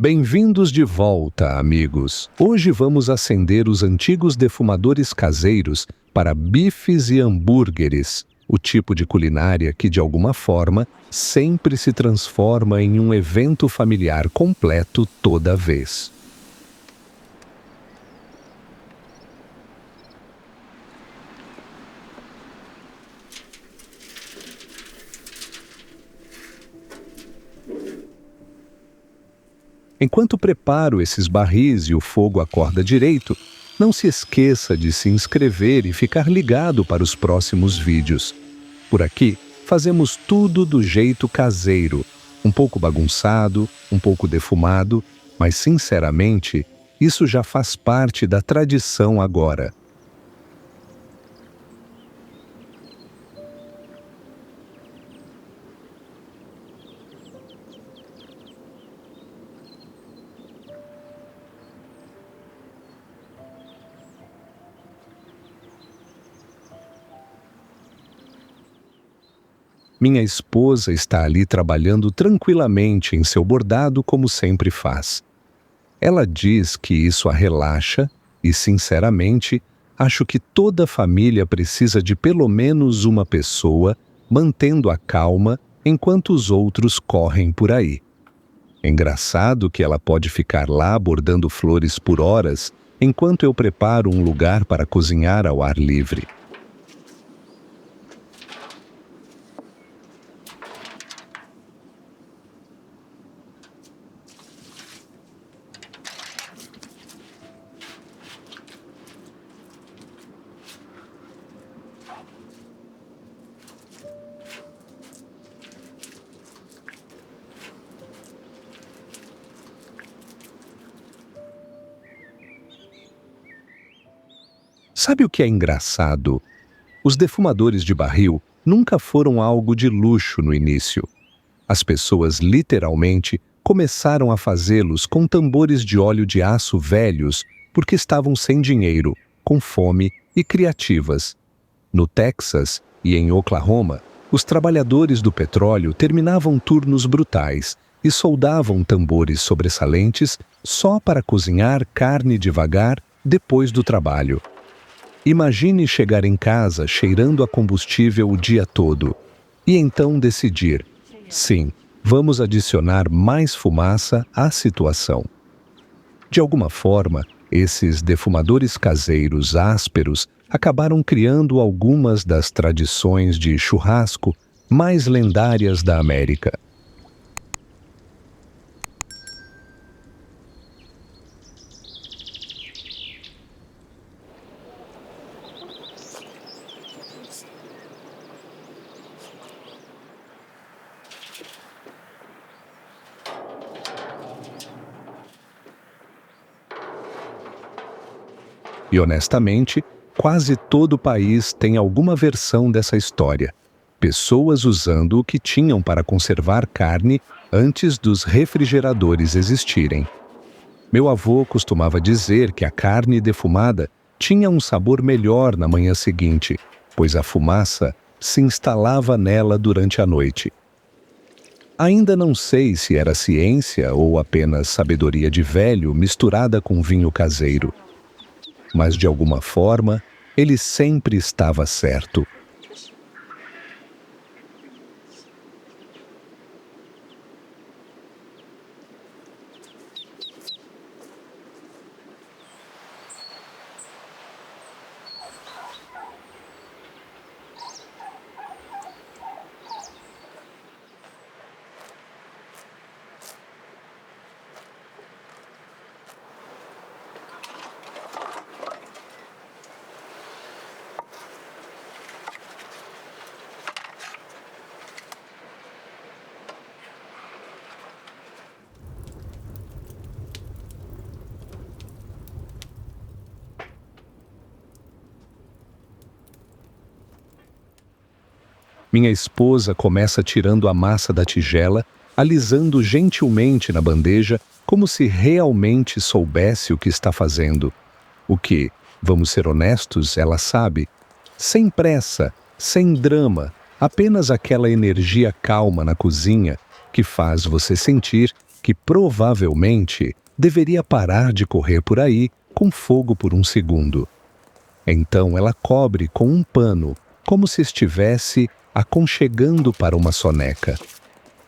Bem-vindos de volta, amigos. Hoje vamos acender os antigos defumadores caseiros para bifes e hambúrgueres, o tipo de culinária que, de alguma forma, sempre se transforma em um evento familiar completo toda vez. Enquanto preparo esses barris e o fogo acorda direito, não se esqueça de se inscrever e ficar ligado para os próximos vídeos. Por aqui, fazemos tudo do jeito caseiro, um pouco bagunçado, um pouco defumado, mas sinceramente, isso já faz parte da tradição agora. Minha esposa está ali trabalhando tranquilamente em seu bordado como sempre faz. Ela diz que isso a relaxa e, sinceramente, acho que toda família precisa de pelo menos uma pessoa mantendo a calma enquanto os outros correm por aí. É engraçado que ela pode ficar lá bordando flores por horas enquanto eu preparo um lugar para cozinhar ao ar livre. Sabe o que é engraçado? Os defumadores de barril nunca foram algo de luxo no início. As pessoas literalmente começaram a fazê-los com tambores de óleo de aço velhos porque estavam sem dinheiro, com fome e criativas. No Texas e em Oklahoma, os trabalhadores do petróleo terminavam turnos brutais e soldavam tambores sobressalentes só para cozinhar carne devagar depois do trabalho. Imagine chegar em casa cheirando a combustível o dia todo e então decidir: sim, vamos adicionar mais fumaça à situação. De alguma forma, esses defumadores caseiros ásperos acabaram criando algumas das tradições de churrasco mais lendárias da América. E honestamente, quase todo o país tem alguma versão dessa história. Pessoas usando o que tinham para conservar carne antes dos refrigeradores existirem. Meu avô costumava dizer que a carne defumada tinha um sabor melhor na manhã seguinte, pois a fumaça se instalava nela durante a noite. Ainda não sei se era ciência ou apenas sabedoria de velho misturada com vinho caseiro. Mas, de alguma forma, ele sempre estava certo. Minha esposa começa tirando a massa da tigela, alisando gentilmente na bandeja, como se realmente soubesse o que está fazendo. O que, vamos ser honestos, ela sabe. Sem pressa, sem drama, apenas aquela energia calma na cozinha que faz você sentir que provavelmente deveria parar de correr por aí com fogo por um segundo. Então ela cobre com um pano, como se estivesse aconchegando para uma soneca.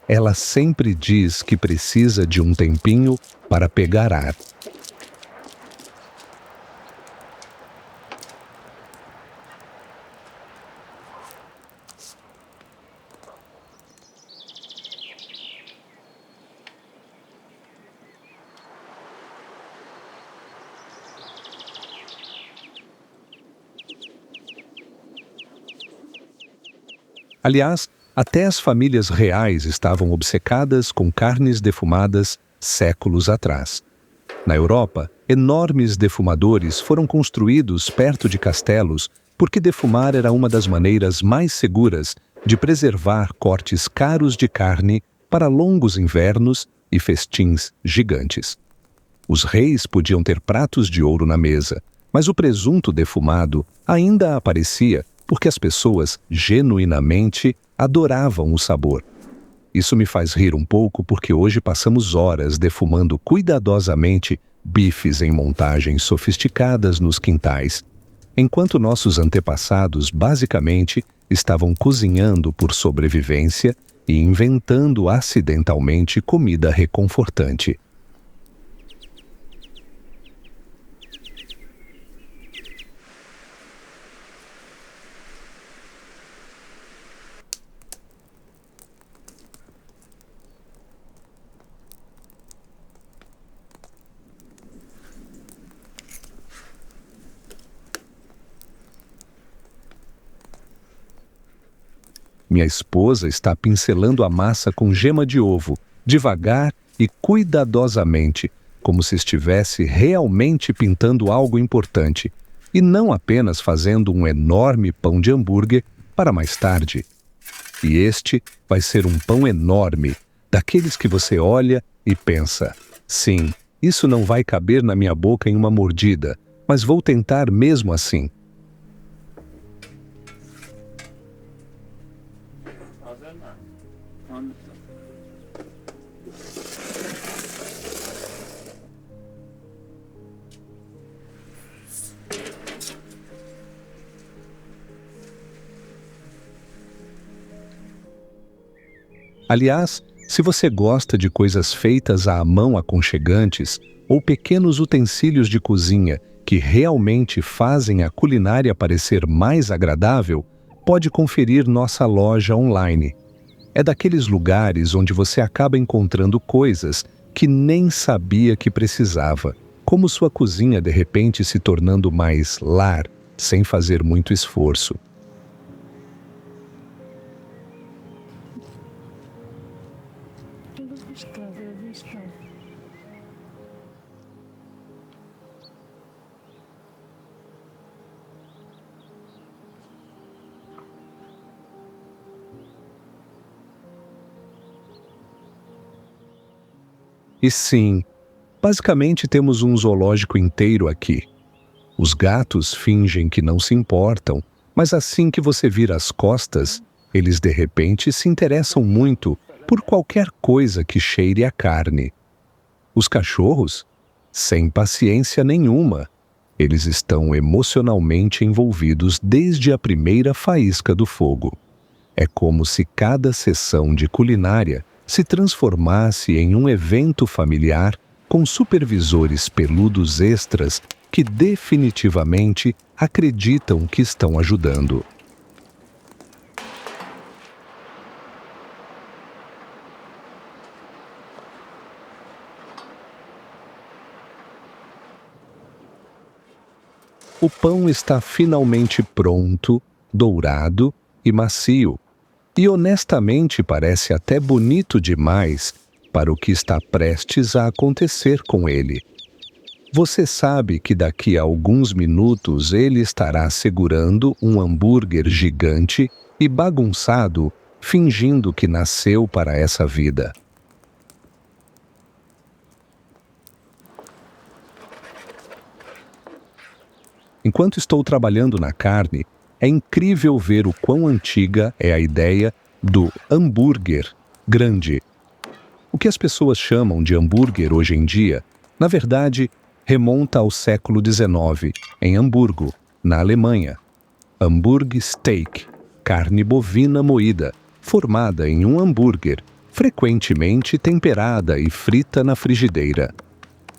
Ela sempre diz que precisa de um tempinho para pegar ar. Aliás, até as famílias reais estavam obcecadas com carnes defumadas séculos atrás. Na Europa, enormes defumadores foram construídos perto de castelos porque defumar era uma das maneiras mais seguras de preservar cortes caros de carne para longos invernos e festins gigantes. Os reis podiam ter pratos de ouro na mesa, mas o presunto defumado ainda aparecia porque as pessoas genuinamente adoravam o sabor. Isso me faz rir um pouco porque hoje passamos horas defumando cuidadosamente bifes em montagens sofisticadas nos quintais, enquanto nossos antepassados basicamente estavam cozinhando por sobrevivência e inventando acidentalmente comida reconfortante. Minha esposa está pincelando a massa com gema de ovo, devagar e cuidadosamente, como se estivesse realmente pintando algo importante, e não apenas fazendo um enorme pão de hambúrguer para mais tarde. E este vai ser um pão enorme, daqueles que você olha e pensa: sim, isso não vai caber na minha boca em uma mordida, mas vou tentar mesmo assim. Aliás, se você gosta de coisas feitas à mão aconchegantes ou pequenos utensílios de cozinha que realmente fazem a culinária parecer mais agradável, pode conferir nossa loja online. É daqueles lugares onde você acaba encontrando coisas que nem sabia que precisava, como sua cozinha de repente se tornando mais lar, sem fazer muito esforço. E sim, basicamente temos um zoológico inteiro aqui. Os gatos fingem que não se importam, mas assim que você vira as costas, eles de repente se interessam muito por qualquer coisa que cheire a carne. Os cachorros, sem paciência nenhuma, eles estão emocionalmente envolvidos desde a primeira faísca do fogo. É como se cada sessão de culinária se transformasse em um evento familiar com supervisores peludos extras que definitivamente acreditam que estão ajudando. O pão está finalmente pronto, dourado e macio. E honestamente parece até bonito demais para o que está prestes a acontecer com ele. Você sabe que daqui a alguns minutos ele estará segurando um hambúrguer gigante e bagunçado, fingindo que nasceu para essa vida. Enquanto estou trabalhando na carne, é incrível ver o quão antiga é a ideia do hambúrguer grande. O que as pessoas chamam de hambúrguer hoje em dia, na verdade, remonta ao século XIX, em Hamburgo, na Alemanha. Hamburg steak, carne bovina moída, formada em um hambúrguer, frequentemente temperada e frita na frigideira.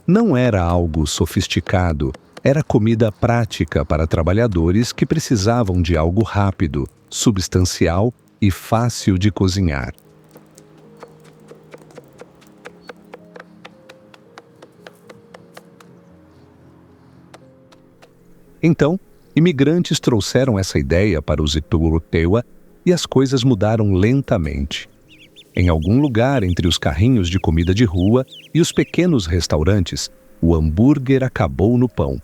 Não era algo sofisticado, era comida prática para trabalhadores que precisavam de algo rápido, substancial e fácil de cozinhar. Então, imigrantes trouxeram essa ideia para os Iturutewa e as coisas mudaram lentamente. Em algum lugar entre os carrinhos de comida de rua e os pequenos restaurantes, o hambúrguer acabou no pão.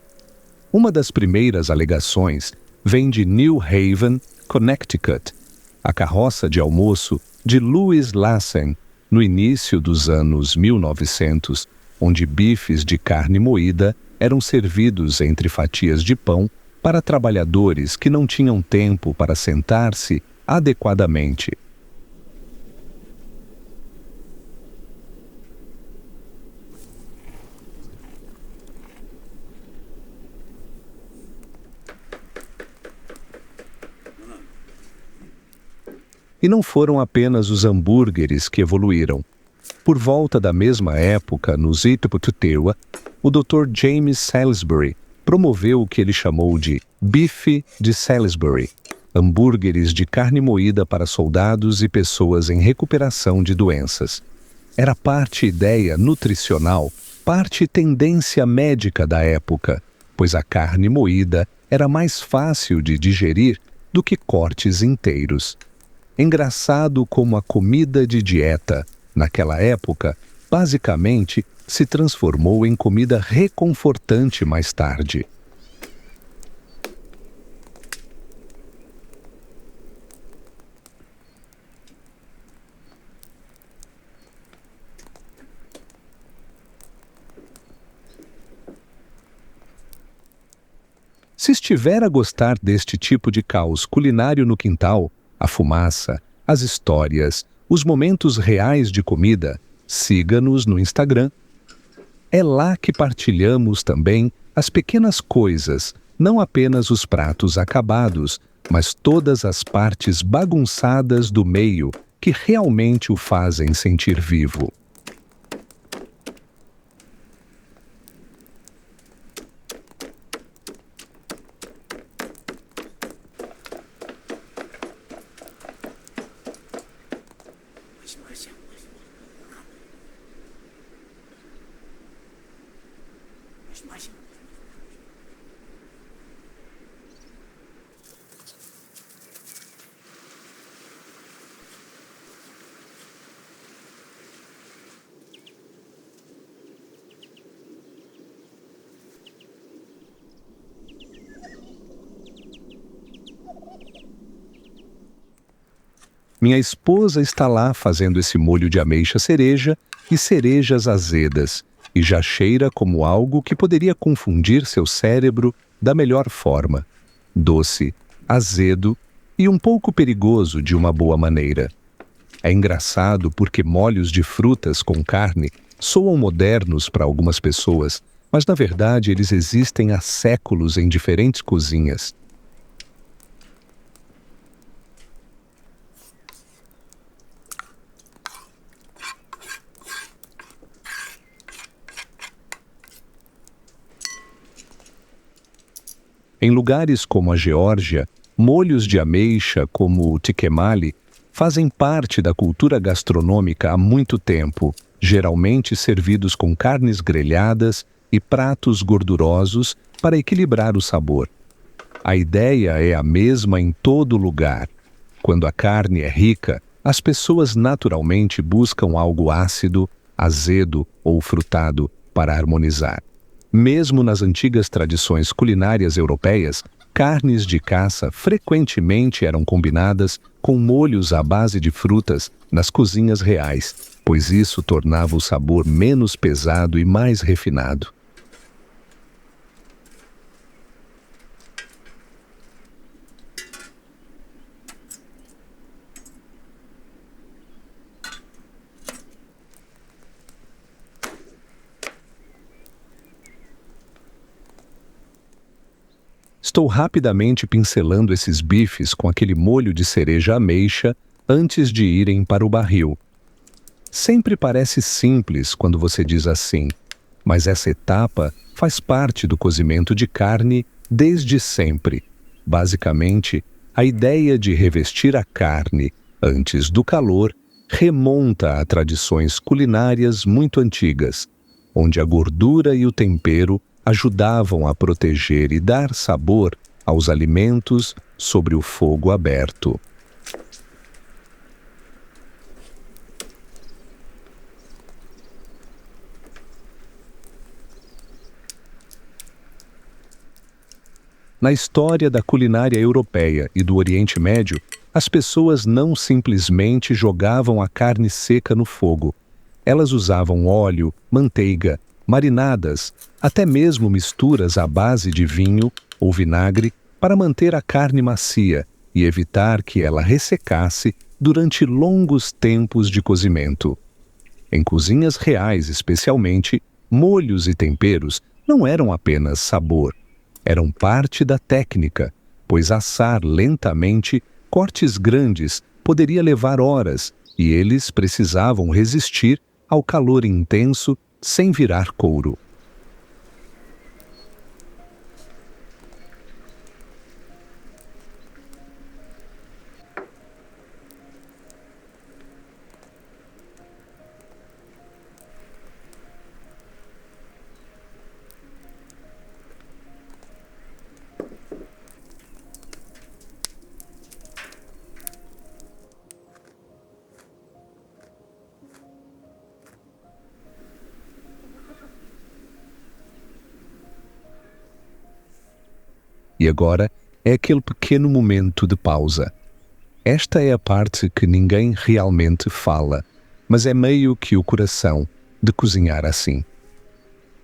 Uma das primeiras alegações vem de New Haven, Connecticut, a carroça de almoço de Louis Lassen, no início dos anos 1900, onde bifes de carne moída eram servidos entre fatias de pão para trabalhadores que não tinham tempo para sentar-se adequadamente. E não foram apenas os hambúrgueres que evoluíram. Por volta da mesma época, nos Iturutewa, o Dr. James Salisbury promoveu o que ele chamou de bife de Salisbury, hambúrgueres de carne moída para soldados e pessoas em recuperação de doenças. Era parte ideia nutricional, parte tendência médica da época, pois a carne moída era mais fácil de digerir do que cortes inteiros. Engraçado como a comida de dieta, naquela época, basicamente se transformou em comida reconfortante mais tarde. Se estiver a gostar deste tipo de caos culinário no quintal, a fumaça, as histórias, os momentos reais de comida, siga-nos no Instagram. É lá que partilhamos também as pequenas coisas, não apenas os pratos acabados, mas todas as partes bagunçadas do meio que realmente o fazem sentir vivo. Minha esposa está lá fazendo esse molho de ameixa cereja e cerejas azedas, e já cheira como algo que poderia confundir seu cérebro da melhor forma. Doce, azedo e um pouco perigoso de uma boa maneira. É engraçado porque molhos de frutas com carne soam modernos para algumas pessoas, mas na verdade eles existem há séculos em diferentes cozinhas. Em lugares como a Geórgia, molhos de ameixa como o tikemali fazem parte da cultura gastronômica há muito tempo, geralmente servidos com carnes grelhadas e pratos gordurosos para equilibrar o sabor. A ideia é a mesma em todo lugar. Quando a carne é rica, as pessoas naturalmente buscam algo ácido, azedo ou frutado para harmonizar. Mesmo nas antigas tradições culinárias europeias, carnes de caça frequentemente eram combinadas com molhos à base de frutas nas cozinhas reais, pois isso tornava o sabor menos pesado e mais refinado. Estou rapidamente pincelando esses bifes com aquele molho de cereja ameixa antes de irem para o barril. Sempre parece simples quando você diz assim, mas essa etapa faz parte do cozimento de carne desde sempre. Basicamente, a ideia de revestir a carne antes do calor remonta a tradições culinárias muito antigas, onde a gordura e o tempero ajudavam a proteger e dar sabor aos alimentos sobre o fogo aberto. Na história da culinária europeia e do Oriente Médio, as pessoas não simplesmente jogavam a carne seca no fogo. Elas usavam óleo, manteiga, marinadas, até mesmo misturas à base de vinho ou vinagre para manter a carne macia e evitar que ela ressecasse durante longos tempos de cozimento. Em cozinhas reais, especialmente, molhos e temperos não eram apenas sabor, eram parte da técnica, pois assar lentamente cortes grandes poderia levar horas e eles precisavam resistir ao calor intenso sem virar couro. E agora é aquele pequeno momento de pausa. Esta é a parte que ninguém realmente fala, mas é meio que o coração de cozinhar assim.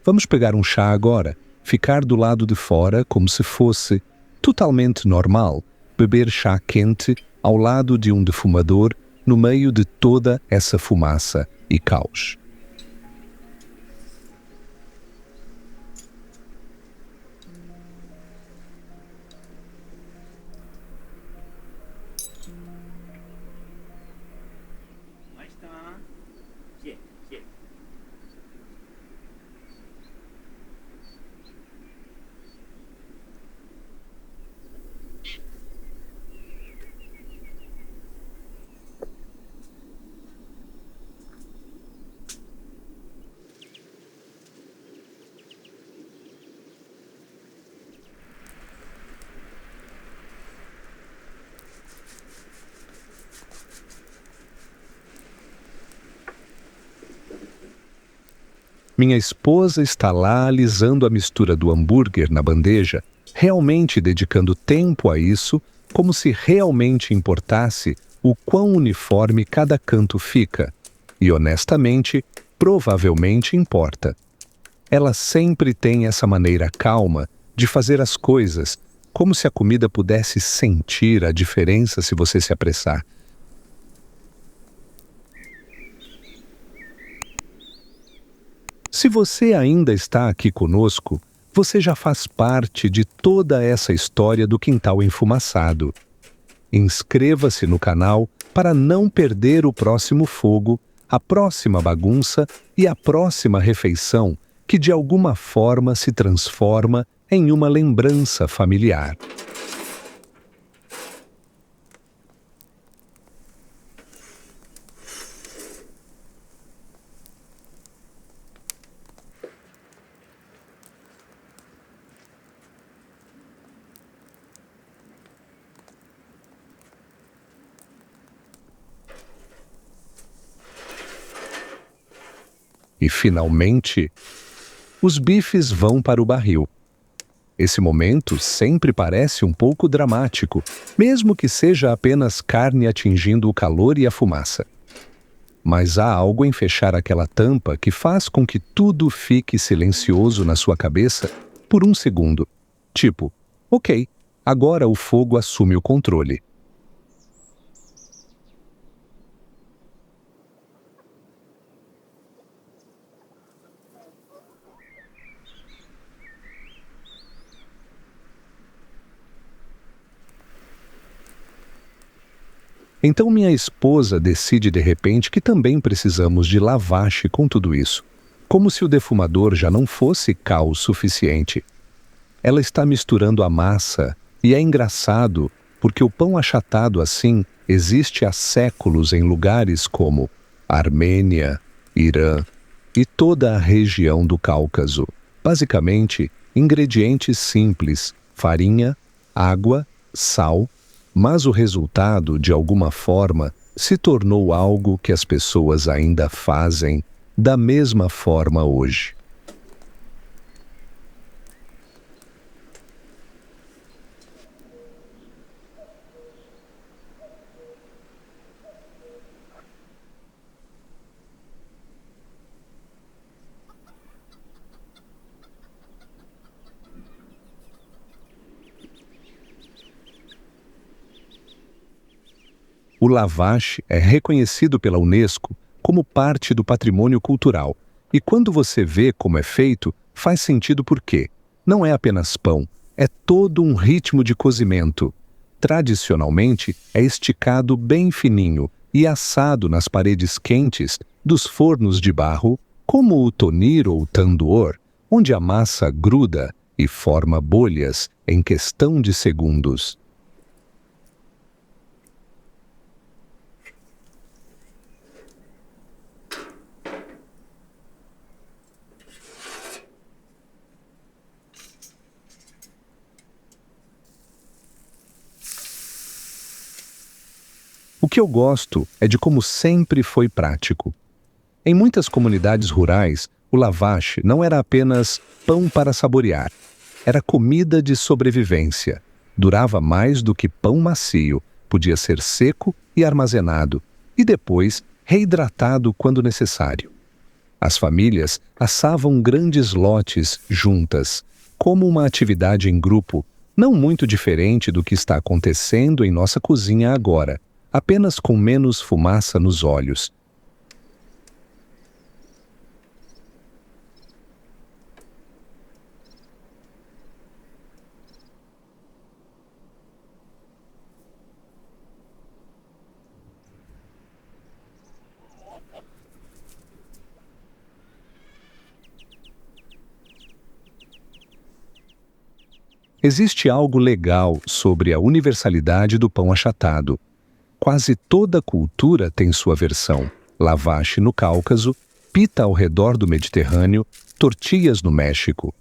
Vamos pegar um chá agora, ficar do lado de fora como se fosse totalmente normal, beber chá quente ao lado de um defumador no meio de toda essa fumaça e caos. Minha esposa está lá alisando a mistura do hambúrguer na bandeja, realmente dedicando tempo a isso, como se realmente importasse o quão uniforme cada canto fica. E honestamente, provavelmente importa. Ela sempre tem essa maneira calma de fazer as coisas, como se a comida pudesse sentir a diferença se você se apressar. Se você ainda está aqui conosco, você já faz parte de toda essa história do quintal enfumaçado. Inscreva-se no canal para não perder o próximo fogo, a próxima bagunça e a próxima refeição que de alguma forma se transforma em uma lembrança familiar. E, finalmente, os bifes vão para o barril. Esse momento sempre parece um pouco dramático, mesmo que seja apenas carne atingindo o calor e a fumaça. Mas há algo em fechar aquela tampa que faz com que tudo fique silencioso na sua cabeça por um segundo. Tipo, ok, agora o fogo assume o controle. Então minha esposa decide de repente que também precisamos de lavache com tudo isso, como se o defumador já não fosse caos suficiente. Ela está misturando a massa e é engraçado porque o pão achatado assim existe há séculos em lugares como Armênia, Irã e toda a região do Cáucaso. Basicamente, ingredientes simples, farinha, água, sal, mas o resultado, de alguma forma, se tornou algo que as pessoas ainda fazem da mesma forma hoje. O lavache é reconhecido pela Unesco como parte do patrimônio cultural. E quando você vê como é feito, faz sentido porque não é apenas pão, é todo um ritmo de cozimento. Tradicionalmente, é esticado bem fininho e assado nas paredes quentes dos fornos de barro, como o tonir ou tandoor, onde a massa gruda e forma bolhas em questão de segundos. O que eu gosto é de como sempre foi prático. Em muitas comunidades rurais, o lavache não era apenas pão para saborear. Era comida de sobrevivência. Durava mais do que pão macio, podia ser seco e armazenado, e depois reidratado quando necessário. As famílias assavam grandes lotes juntas, como uma atividade em grupo, não muito diferente do que está acontecendo em nossa cozinha agora, apenas com menos fumaça nos olhos. Existe algo legal sobre a universalidade do pão achatado. Quase toda cultura tem sua versão. Lavache no Cáucaso, pita ao redor do Mediterrâneo, tortilhas no México.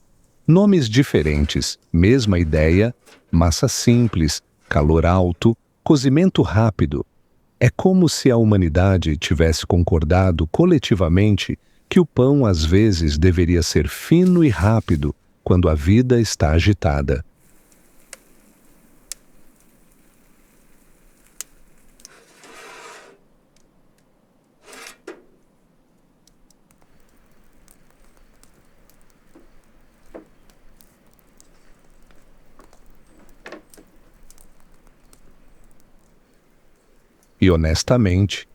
Nomes diferentes, mesma ideia, massa simples, calor alto, cozimento rápido. É como se a humanidade tivesse concordado coletivamente que o pão às vezes deveria ser fino e rápido quando a vida está agitada. E honestamente,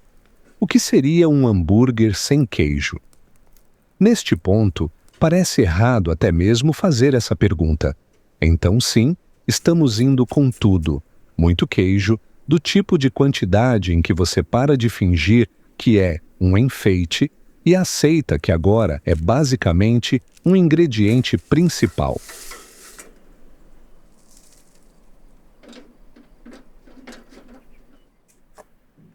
o que seria um hambúrguer sem queijo? Neste ponto, parece errado até mesmo fazer essa pergunta. Então sim, estamos indo com tudo. Muito queijo, do tipo de quantidade em que você para de fingir que é um enfeite e aceita que agora é basicamente um ingrediente principal.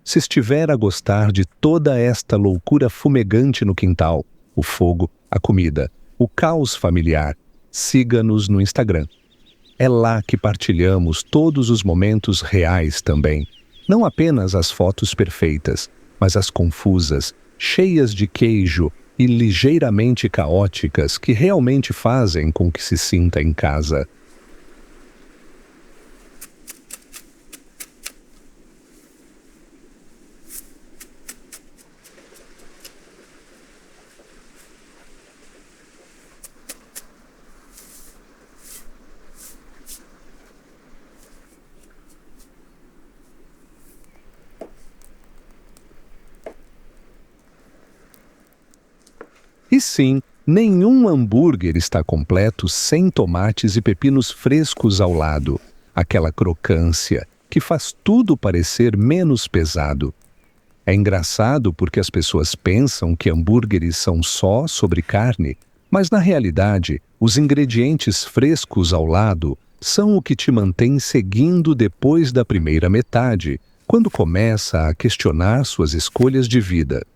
Se estiver a gostar de toda esta loucura fumegante no quintal, o fogo, a comida, o caos familiar, siga-nos no Instagram. É lá que partilhamos todos os momentos reais também. Não apenas as fotos perfeitas, mas as confusas, cheias de queijo e ligeiramente caóticas que realmente fazem com que se sinta em casa. E sim, nenhum hambúrguer está completo sem tomates e pepinos frescos ao lado. Aquela crocância que faz tudo parecer menos pesado. É engraçado porque as pessoas pensam que hambúrgueres são só sobre carne, mas na realidade, os ingredientes frescos ao lado são o que te mantém seguindo depois da primeira metade, quando começa a questionar suas escolhas de vida.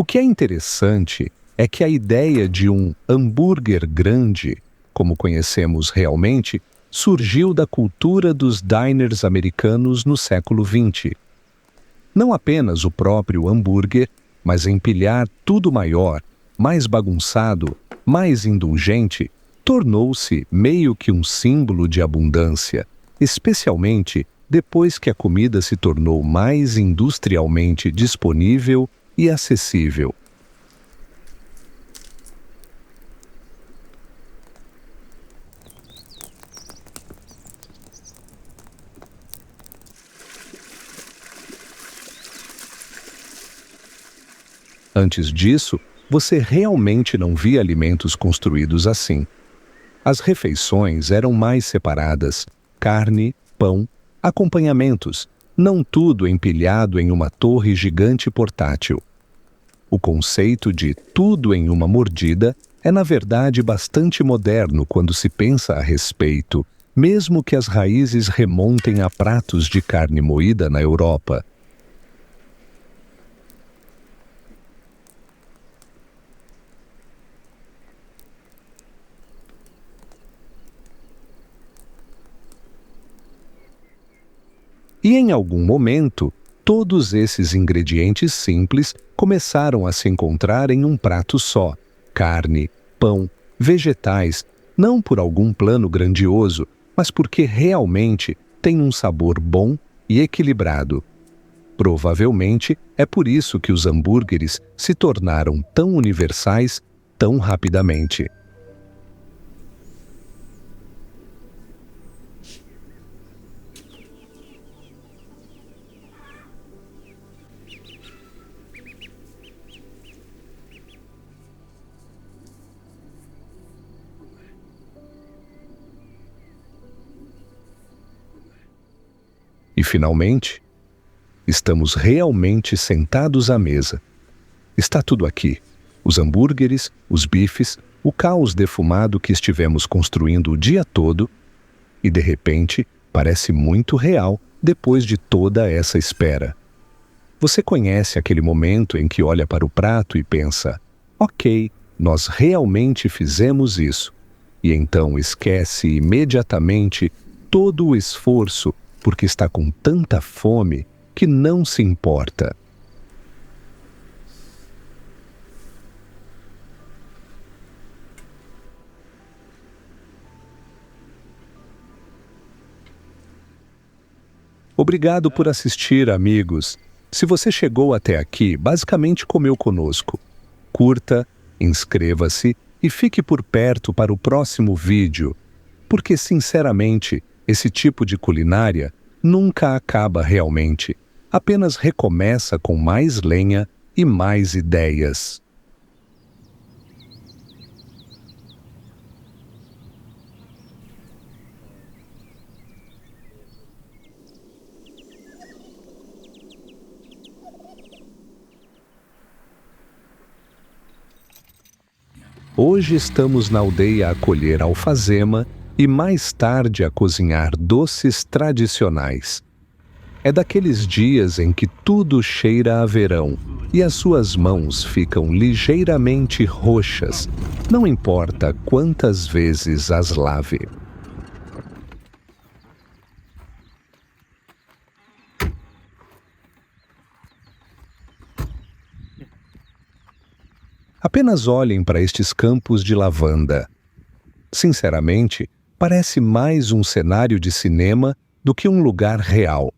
O que é interessante é que a ideia de um hambúrguer grande, como conhecemos realmente, surgiu da cultura dos diners americanos no século XX. Não apenas o próprio hambúrguer, mas empilhar tudo maior, mais bagunçado, mais indulgente, tornou-se meio que um símbolo de abundância, especialmente depois que a comida se tornou mais industrialmente disponível e acessível. Antes disso, você realmente não via alimentos construídos assim. As refeições eram mais separadas: carne, pão, acompanhamentos, não tudo empilhado em uma torre gigante portátil. O conceito de tudo em uma mordida é, na verdade, bastante moderno quando se pensa a respeito, mesmo que as raízes remontem a pratos de carne moída na Europa. E em algum momento, todos esses ingredientes simples começaram a se encontrar em um prato só: carne, pão, vegetais, não por algum plano grandioso, mas porque realmente tem um sabor bom e equilibrado. Provavelmente é por isso que os hambúrgueres se tornaram tão universais tão rapidamente. E, finalmente, estamos realmente sentados à mesa. Está tudo aqui: os hambúrgueres, os bifes, o caos defumado que estivemos construindo o dia todo, e de repente parece muito real depois de toda essa espera. Você conhece aquele momento em que olha para o prato e pensa: ok, nós realmente fizemos isso. E então esquece imediatamente todo o esforço porque está com tanta fome que não se importa. Obrigado por assistir, amigos. Se você chegou até aqui, basicamente comeu conosco. Curta, inscreva-se e fique por perto para o próximo vídeo, porque, sinceramente, esse tipo de culinária nunca acaba realmente. Apenas recomeça com mais lenha e mais ideias. Hoje estamos na aldeia a colher alfazema e mais tarde a cozinhar doces tradicionais. É daqueles dias em que tudo cheira a verão e as suas mãos ficam ligeiramente roxas, não importa quantas vezes as lave. Apenas olhem para estes campos de lavanda. Sinceramente, parece mais um cenário de cinema do que um lugar real.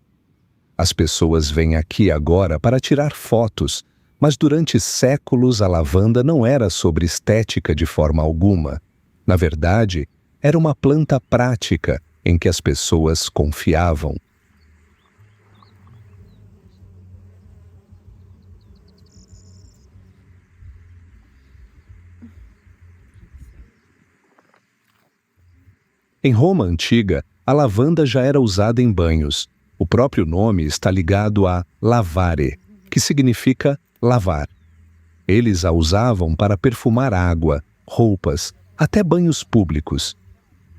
As pessoas vêm aqui agora para tirar fotos, Mas durante séculos a lavanda não era sobre estética de forma alguma. Na verdade, era uma planta prática em que as pessoas confiavam. Em Roma antiga, a lavanda já era usada em banhos. O próprio nome está ligado a lavare, que significa lavar. Eles a usavam para perfumar água, roupas, até banhos públicos.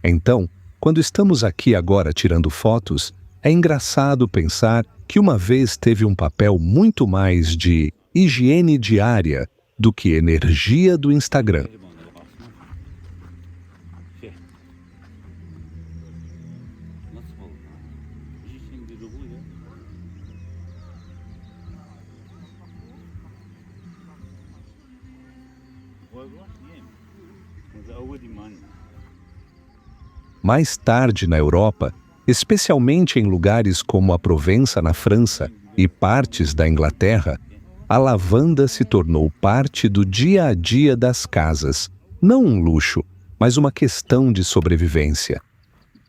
Então, quando estamos aqui agora tirando fotos, é engraçado pensar que uma vez teve um papel muito mais de higiene diária do que energia do Instagram. Mais tarde na Europa, especialmente em lugares como a Provença na França e partes da Inglaterra, a lavanda se tornou parte do dia a dia das casas, não um luxo, mas uma questão de sobrevivência.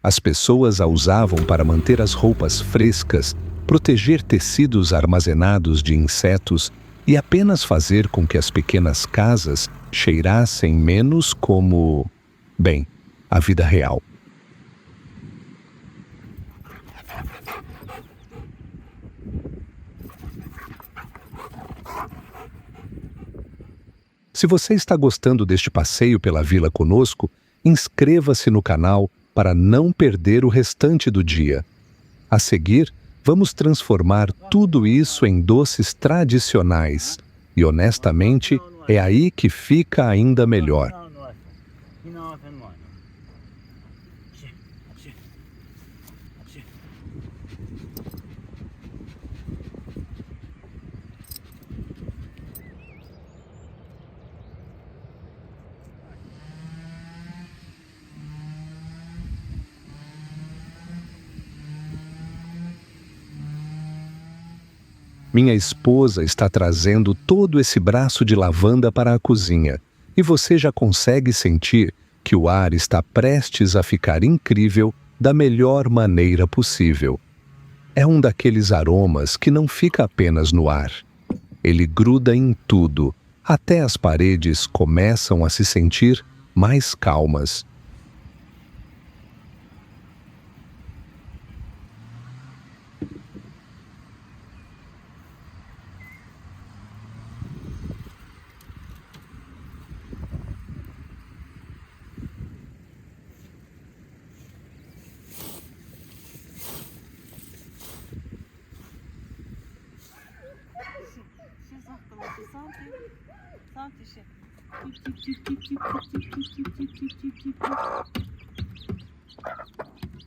As pessoas a usavam para manter as roupas frescas, proteger tecidos armazenados de insetos e apenas fazer com que as pequenas casas cheirassem menos como, bem, a vida real. Se você está gostando deste passeio pela vila conosco, inscreva-se no canal para não perder o restante do dia. A seguir, vamos transformar tudo isso em doces tradicionais. E, honestamente, é aí que fica ainda melhor. Minha esposa está trazendo todo esse braço de lavanda para a cozinha e você já consegue sentir que o ar está prestes a ficar incrível da melhor maneira possível. É um daqueles aromas que não fica apenas no ar. Ele gruda em tudo, até as paredes começam a se sentir mais calmas.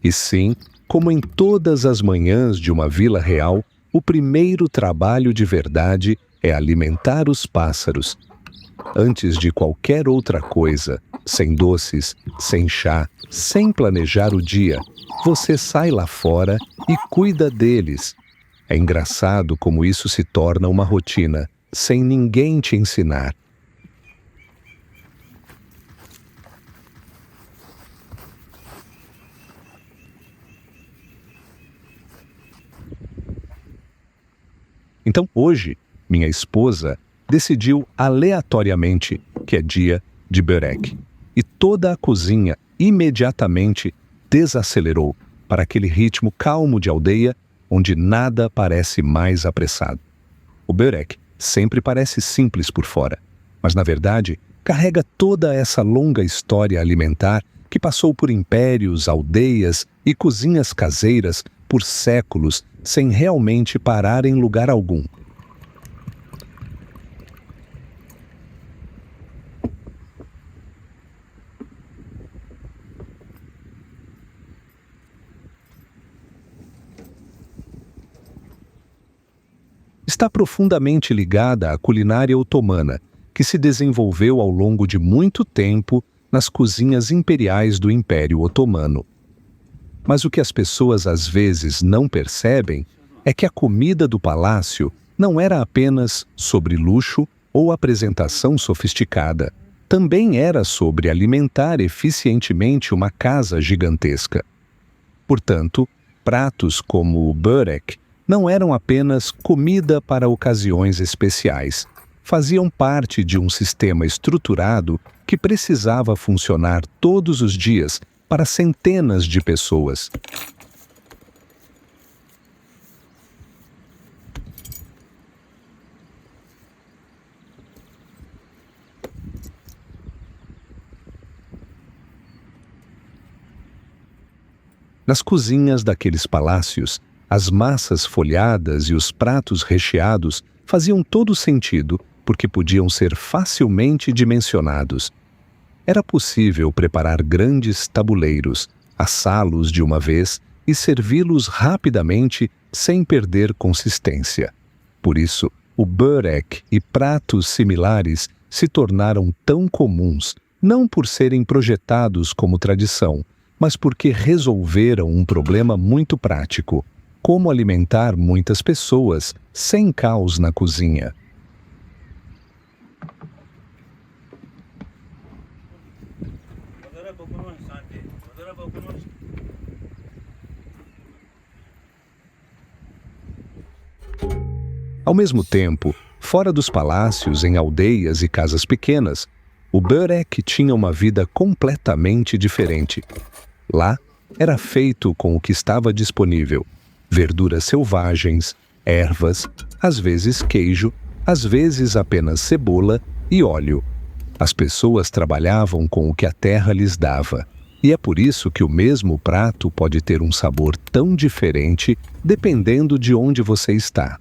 E sim, como em todas as manhãs de uma vila real, o primeiro trabalho de verdade é alimentar os pássaros. Antes de qualquer outra coisa, sem doces, sem chá, sem planejar o dia, você sai lá fora e cuida deles. É engraçado como isso se torna uma rotina, sem ninguém te ensinar. Então hoje, minha esposa decidiu aleatoriamente que é dia de burek. E toda a cozinha imediatamente desacelerou para aquele ritmo calmo de aldeia onde nada parece mais apressado. O burek sempre parece simples por fora, mas na verdade carrega toda essa longa história alimentar que passou por impérios, aldeias e cozinhas caseiras por séculos sem realmente parar em lugar algum. Está profundamente ligada à culinária otomana, que se desenvolveu ao longo de muito tempo nas cozinhas imperiais do Império Otomano. Mas o que as pessoas às vezes não percebem é que a comida do palácio não era apenas sobre luxo ou apresentação sofisticada. Também era sobre alimentar eficientemente uma casa gigantesca. Portanto, pratos como o burek não eram apenas comida para ocasiões especiais. Faziam parte de um sistema estruturado que precisava funcionar todos os dias para centenas de pessoas. Nas cozinhas daqueles palácios, as massas folhadas e os pratos recheados faziam todo sentido porque podiam ser facilmente dimensionados. Era possível preparar grandes tabuleiros, assá-los de uma vez e servi-los rapidamente sem perder consistência. Por isso, o burek e pratos similares se tornaram tão comuns, não por serem projetados como tradição, mas porque resolveram um problema muito prático: como alimentar muitas pessoas sem caos na cozinha. Ao mesmo tempo, fora dos palácios, em aldeias e casas pequenas, o burek tinha uma vida completamente diferente. Lá, era feito com o que estava disponível: verduras selvagens, ervas, às vezes queijo, às vezes apenas cebola e óleo. As pessoas trabalhavam com o que a terra lhes dava, e é por isso que o mesmo prato pode ter um sabor tão diferente dependendo de onde você está.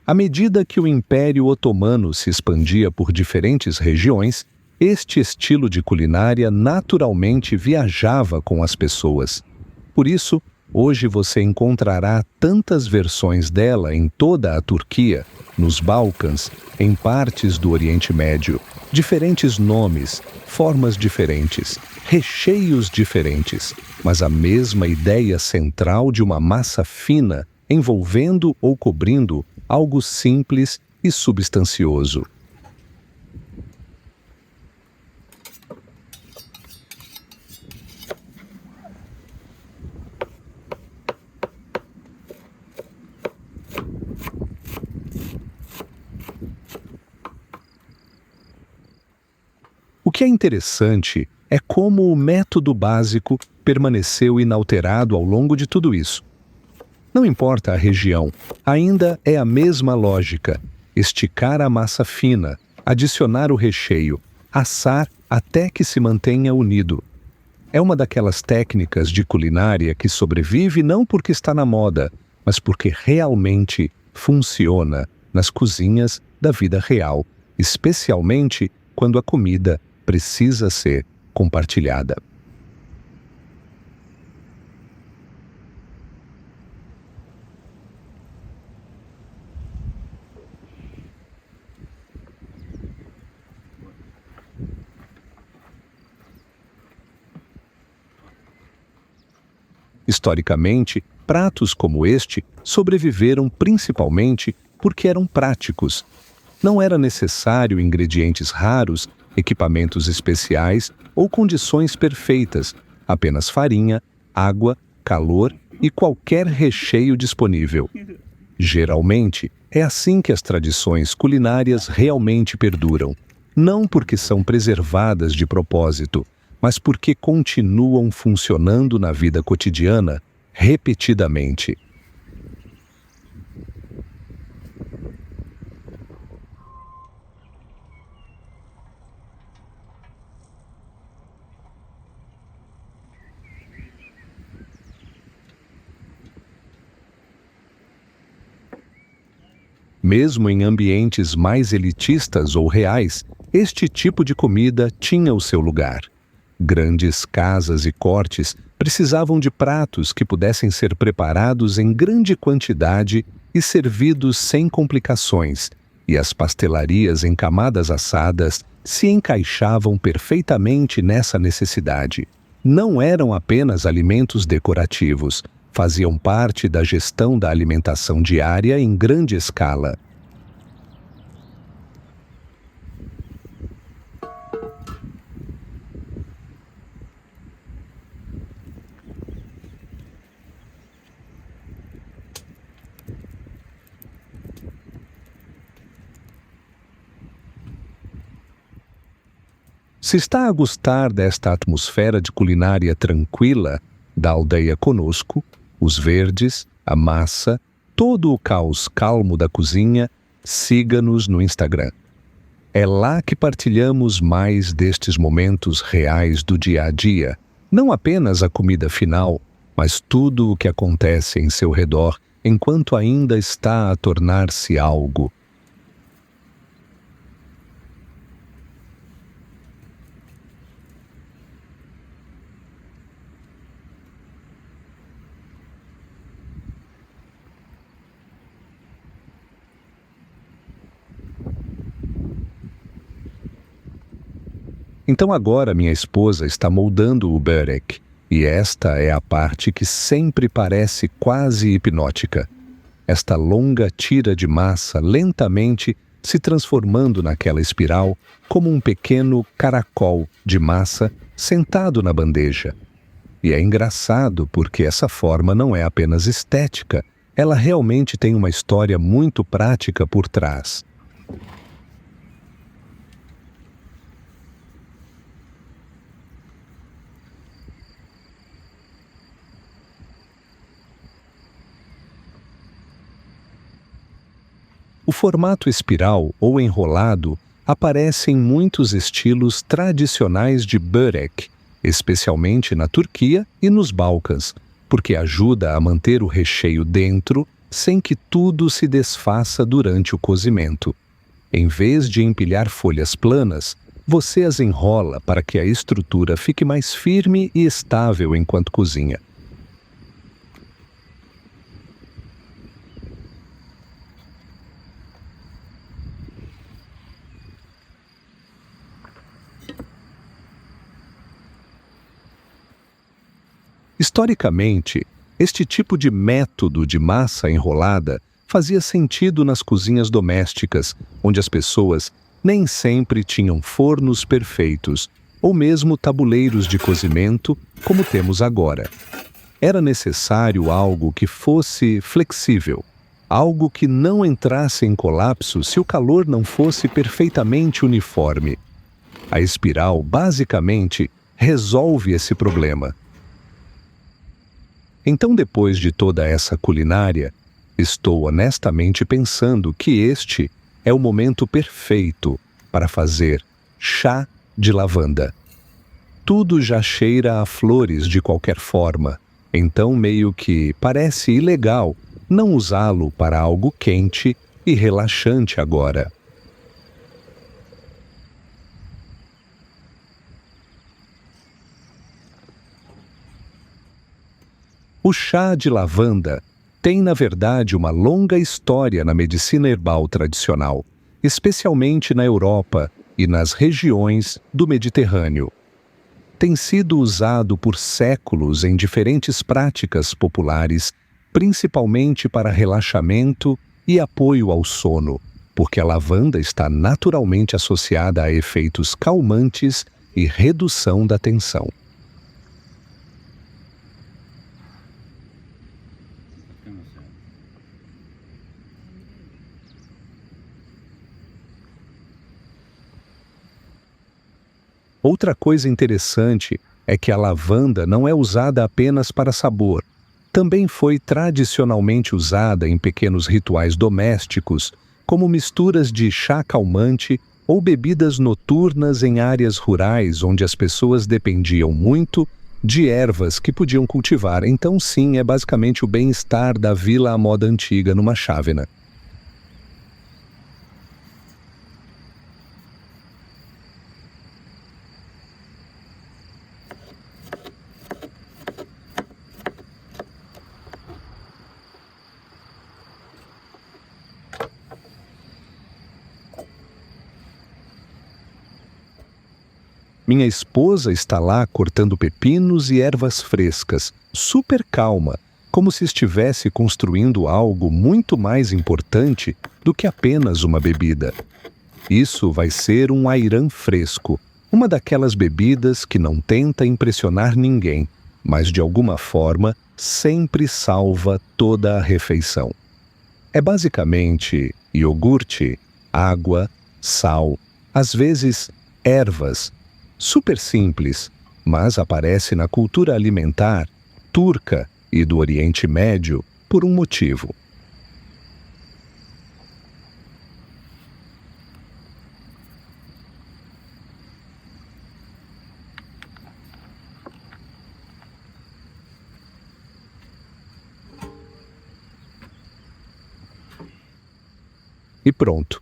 À medida que o Império Otomano se expandia por diferentes regiões, este estilo de culinária naturalmente viajava com as pessoas. Por isso, hoje você encontrará tantas versões dela em toda a Turquia, nos Balcãs, em partes do Oriente Médio, diferentes nomes, formas diferentes, recheios diferentes, mas a mesma ideia central de uma massa fina envolvendo ou cobrindo algo simples e substancioso. O que é interessante é como o método básico permaneceu inalterado ao longo de tudo isso. Não importa a região, ainda é a mesma lógica: esticar a massa fina, adicionar o recheio, assar até que se mantenha unido. É uma daquelas técnicas de culinária que sobrevive não porque está na moda, mas porque realmente funciona nas cozinhas da vida real, especialmente quando a comida precisa ser compartilhada. Historicamente, pratos como este sobreviveram principalmente porque eram práticos. Não era necessário ingredientes raros, equipamentos especiais ou condições perfeitas, apenas farinha, água, calor e qualquer recheio disponível. Geralmente, é assim que as tradições culinárias realmente perduram, não porque são preservadas de propósito, mas porque continuam funcionando na vida cotidiana repetidamente. Mesmo em ambientes mais elitistas ou reais, este tipo de comida tinha o seu lugar. Grandes casas e cortes precisavam de pratos que pudessem ser preparados em grande quantidade e servidos sem complicações, e as pastelarias em camadas assadas se encaixavam perfeitamente nessa necessidade. Não eram apenas alimentos decorativos, faziam parte da gestão da alimentação diária em grande escala. Se está a gostar desta atmosfera de culinária tranquila da aldeia conosco, os verdes, a massa, todo o caos calmo da cozinha, siga-nos no Instagram. É lá que partilhamos mais destes momentos reais do dia a dia, não apenas a comida final, mas tudo o que acontece em seu redor enquanto ainda está a tornar-se algo. Então agora minha esposa está moldando o burek, e esta é a parte que sempre parece quase hipnótica. Esta longa tira de massa lentamente se transformando naquela espiral como um pequeno caracol de massa sentado na bandeja. E é engraçado porque essa forma não é apenas estética, ela realmente tem uma história muito prática por trás. O formato espiral ou enrolado aparece em muitos estilos tradicionais de börek, especialmente na Turquia e nos Balcãs, porque ajuda a manter o recheio dentro sem que tudo se desfaça durante o cozimento. Em vez de empilhar folhas planas, você as enrola para que a estrutura fique mais firme e estável enquanto cozinha. Historicamente, este tipo de método de massa enrolada fazia sentido nas cozinhas domésticas, onde as pessoas nem sempre tinham fornos perfeitos ou mesmo tabuleiros de cozimento como temos agora. Era necessário algo que fosse flexível, algo que não entrasse em colapso se o calor não fosse perfeitamente uniforme. A espiral, basicamente, resolve esse problema. Então, depois de toda essa culinária, estou honestamente pensando que este é o momento perfeito para fazer chá de lavanda. Tudo já cheira a flores de qualquer forma, então meio que parece ilegal não usá-lo para algo quente e relaxante agora. O chá de lavanda tem, na verdade, uma longa história na medicina herbal tradicional, especialmente na Europa e nas regiões do Mediterrâneo. Tem sido usado por séculos em diferentes práticas populares, principalmente para relaxamento e apoio ao sono, porque a lavanda está naturalmente associada a efeitos calmantes e redução da tensão. Outra coisa interessante é que a lavanda não é usada apenas para sabor. Também foi tradicionalmente usada em pequenos rituais domésticos, como misturas de chá calmante ou bebidas noturnas em áreas rurais onde as pessoas dependiam muito de ervas que podiam cultivar. Então, sim, é basicamente o bem-estar da vila à moda antiga numa chávena. Minha esposa está lá cortando pepinos e ervas frescas, super calma, como se estivesse construindo algo muito mais importante do que apenas uma bebida. Isso vai ser um ayran fresco, uma daquelas bebidas que não tenta impressionar ninguém, mas de alguma forma sempre salva toda a refeição. É basicamente iogurte, água, sal, às vezes ervas. Super simples, mas aparece na cultura alimentar turca e do Oriente Médio por um motivo. E pronto.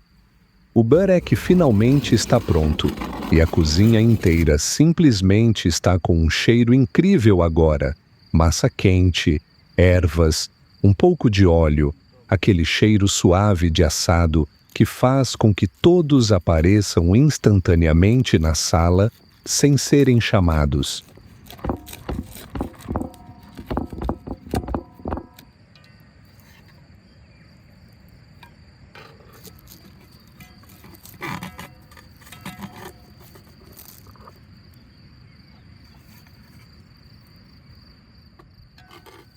O burek finalmente está pronto, e a cozinha inteira simplesmente está com um cheiro incrível agora. Massa quente, ervas, um pouco de óleo, aquele cheiro suave de assado que faz com que todos apareçam instantaneamente na sala sem serem chamados.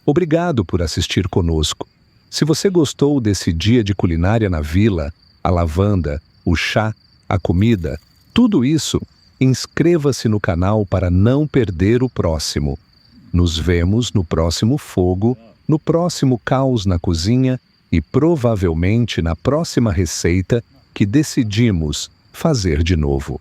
Obrigado por assistir conosco. Se você gostou desse dia de culinária na vila, a lavanda, o chá, a comida, tudo isso, inscreva-se no canal para não perder o próximo. Nos vemos no próximo fogo, no próximo caos na cozinha e provavelmente na próxima receita que decidimos fazer de novo.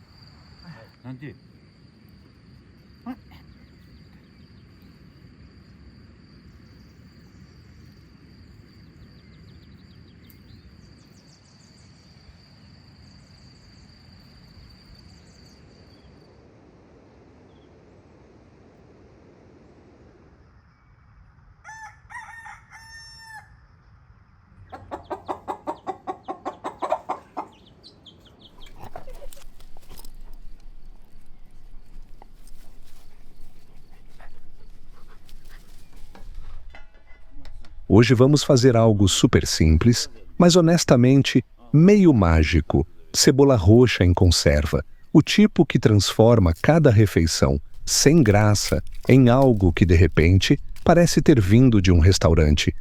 Hoje vamos fazer algo super simples, mas honestamente meio mágico. Cebola roxa em conserva, o tipo que transforma cada refeição, sem graça, em algo que de repente parece ter vindo de um restaurante.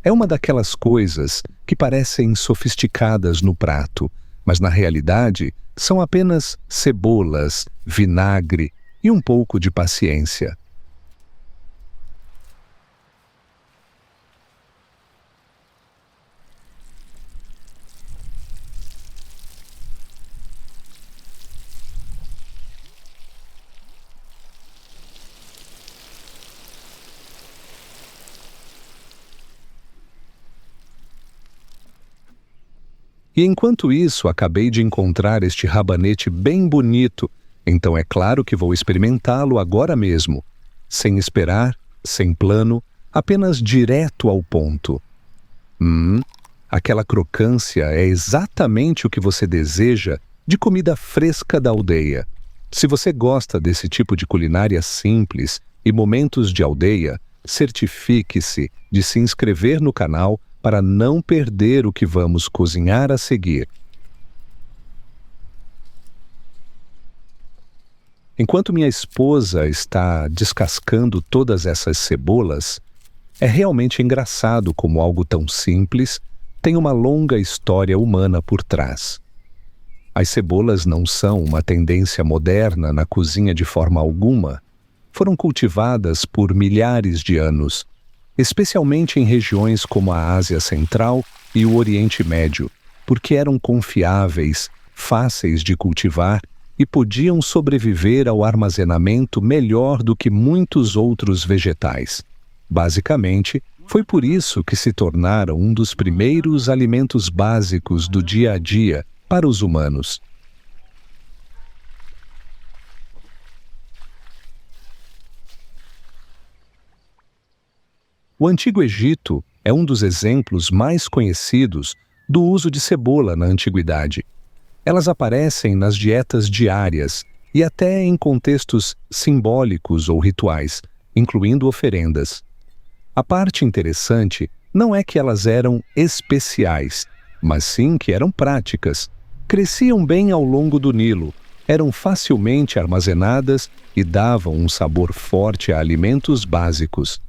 É uma daquelas coisas que parecem sofisticadas no prato, mas na realidade são apenas cebolas, vinagre e um pouco de paciência. E enquanto isso, acabei de encontrar este rabanete bem bonito, então é claro que vou experimentá-lo agora mesmo, sem esperar, sem plano, apenas direto ao ponto. Aquela crocância é exatamente o que você deseja de comida fresca da aldeia. Se você gosta desse tipo de culinária simples e momentos de aldeia, certifique-se de se inscrever no canal para não perder o que vamos cozinhar a seguir. Enquanto minha esposa está descascando todas essas cebolas, é realmente engraçado como algo tão simples tem uma longa história humana por trás. As cebolas não são uma tendência moderna na cozinha de forma alguma. Foram cultivadas por milhares de anos, especialmente em regiões como a Ásia Central e o Oriente Médio, porque eram confiáveis, fáceis de cultivar e podiam sobreviver ao armazenamento melhor do que muitos outros vegetais. Basicamente, foi por isso que se tornaram um dos primeiros alimentos básicos do dia a dia para os humanos. O Antigo Egito é um dos exemplos mais conhecidos do uso de cebola na antiguidade. Elas aparecem nas dietas diárias e até em contextos simbólicos ou rituais, incluindo oferendas. A parte interessante não é que elas eram especiais, mas sim que eram práticas. Cresciam bem ao longo do Nilo, eram facilmente armazenadas e davam um sabor forte a alimentos básicos.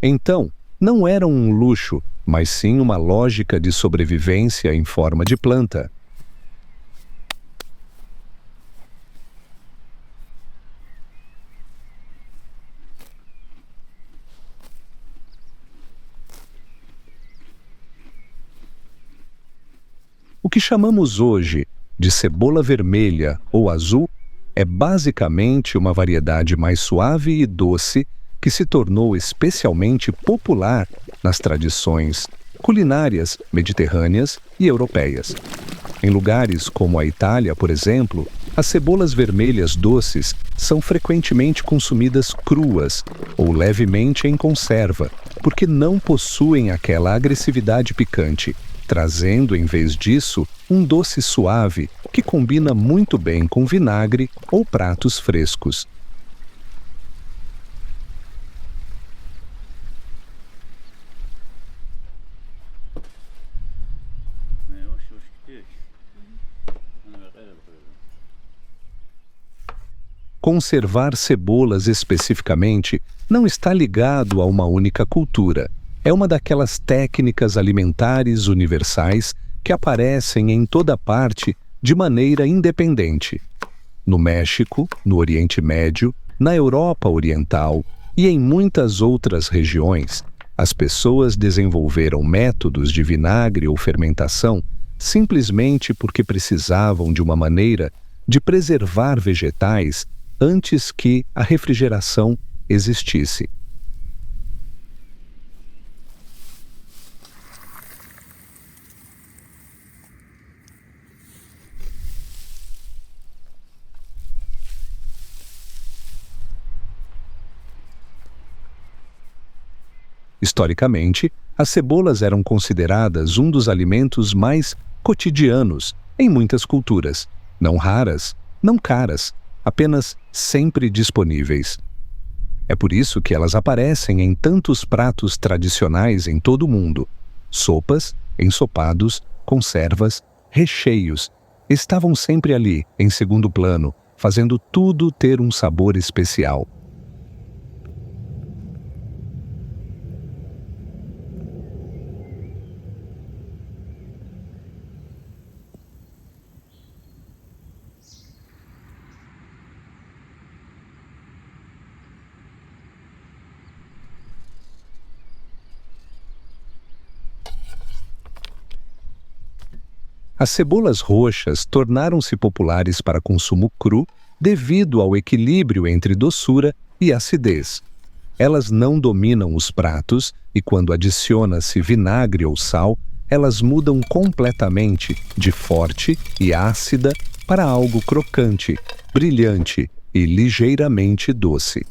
Então, não eram um luxo, mas sim uma lógica de sobrevivência em forma de planta. O que chamamos hoje de cebola vermelha ou azul é basicamente uma variedade mais suave e doce que se tornou especialmente popular nas tradições culinárias mediterrâneas e europeias. Em lugares como a Itália, por exemplo, as cebolas vermelhas doces são frequentemente consumidas cruas ou levemente em conserva, porque não possuem aquela agressividade picante, trazendo, em vez disso, um doce suave que combina muito bem com vinagre ou pratos frescos. Conservar cebolas especificamente não está ligado a uma única cultura. É uma daquelas técnicas alimentares universais que aparecem em toda parte de maneira independente. No México, no Oriente Médio, na Europa Oriental e em muitas outras regiões, as pessoas desenvolveram métodos de vinagre ou fermentação simplesmente porque precisavam de uma maneira de preservar vegetais antes que a refrigeração existisse. Historicamente, as cebolas eram consideradas um dos alimentos mais cotidianos em muitas culturas, não raras, não caras, apenas sempre disponíveis. É por isso que elas aparecem em tantos pratos tradicionais em todo o mundo. Sopas, ensopados, conservas, recheios. Estavam sempre ali, em segundo plano, fazendo tudo ter um sabor especial. As cebolas roxas tornaram-se populares para consumo cru devido ao equilíbrio entre doçura e acidez. Elas não dominam os pratos e, quando adiciona-se vinagre ou sal, elas mudam completamente de forte e ácida para algo crocante, brilhante e ligeiramente doce.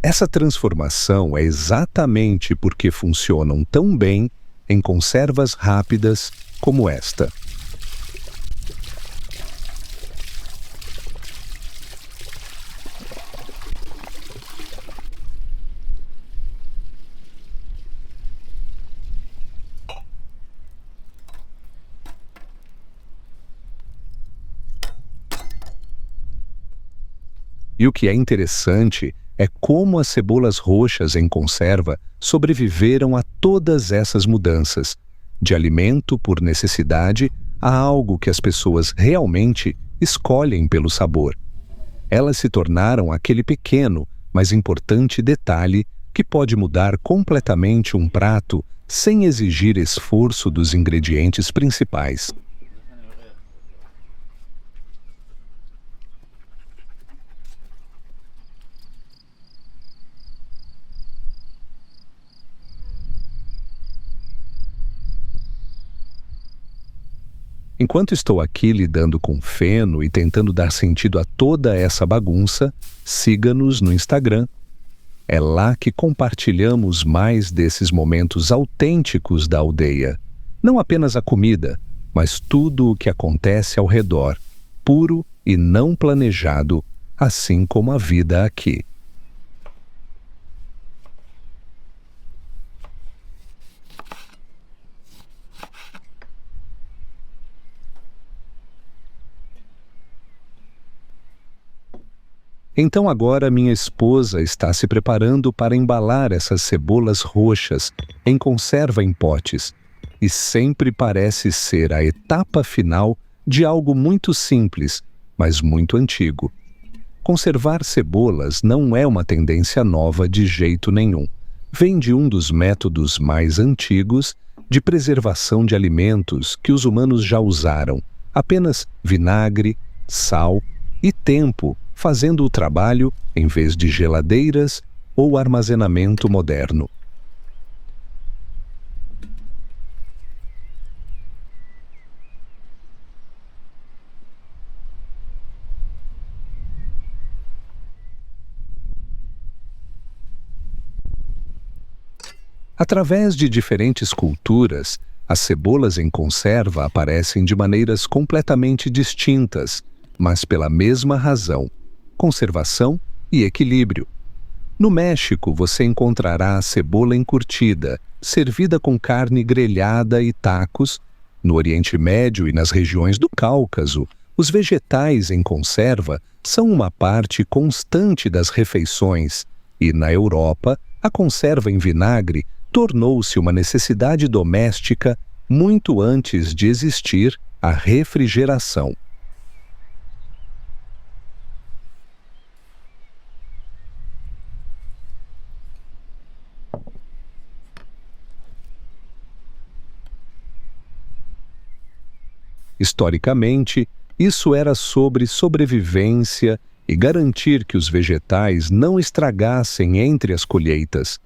Essa transformação é exatamente porque funcionam tão bem em conservas rápidas como esta. E o que é interessante é como as cebolas roxas em conserva sobreviveram a todas essas mudanças, de alimento por necessidade a algo que as pessoas realmente escolhem pelo sabor. Elas se tornaram aquele pequeno, mas importante detalhe que pode mudar completamente um prato sem exigir esforço dos ingredientes principais. Enquanto estou aqui lidando com feno e tentando dar sentido a toda essa bagunça, siga-nos no Instagram. É lá que compartilhamos mais desses momentos autênticos da aldeia. Não apenas a comida, mas tudo o que acontece ao redor, puro e não planejado, assim como a vida aqui. Então agora minha esposa está se preparando para embalar essas cebolas roxas em conserva em potes, e sempre parece ser a etapa final de algo muito simples, mas muito antigo. Conservar cebolas não é uma tendência nova de jeito nenhum. Vem de um dos métodos mais antigos de preservação de alimentos que os humanos já usaram, apenas vinagre, sal e tempo, fazendo o trabalho em vez de geladeiras ou armazenamento moderno. Através de diferentes culturas, as cebolas em conserva aparecem de maneiras completamente distintas, mas pela mesma razão: conservação e equilíbrio. No México, você encontrará a cebola encurtida, servida com carne grelhada e tacos. No Oriente Médio e nas regiões do Cáucaso, os vegetais em conserva são uma parte constante das refeições, e na Europa, a conserva em vinagre tornou-se uma necessidade doméstica muito antes de existir a refrigeração. Historicamente, isso era sobre sobrevivência e garantir que os vegetais não estragassem entre as colheitas.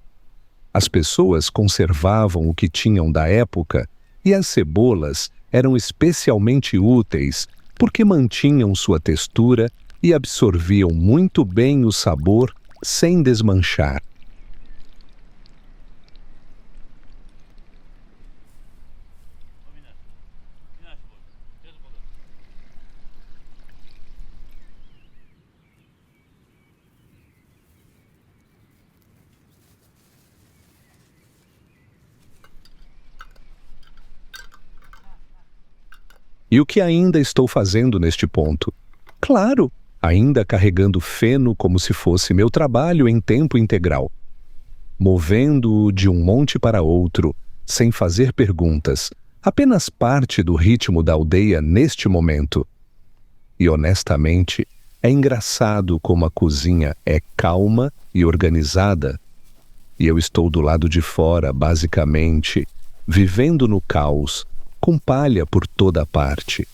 As pessoas conservavam o que tinham da época, e as cebolas eram especialmente úteis porque mantinham sua textura e absorviam muito bem o sabor sem desmanchar. E o que ainda estou fazendo neste ponto? Claro, ainda carregando feno como se fosse meu trabalho em tempo integral. Movendo-o de um monte para outro, sem fazer perguntas, apenas parte do ritmo da aldeia neste momento. E honestamente, é engraçado como a cozinha é calma e organizada, e eu estou do lado de fora, basicamente, vivendo no caos, com palha por toda parte.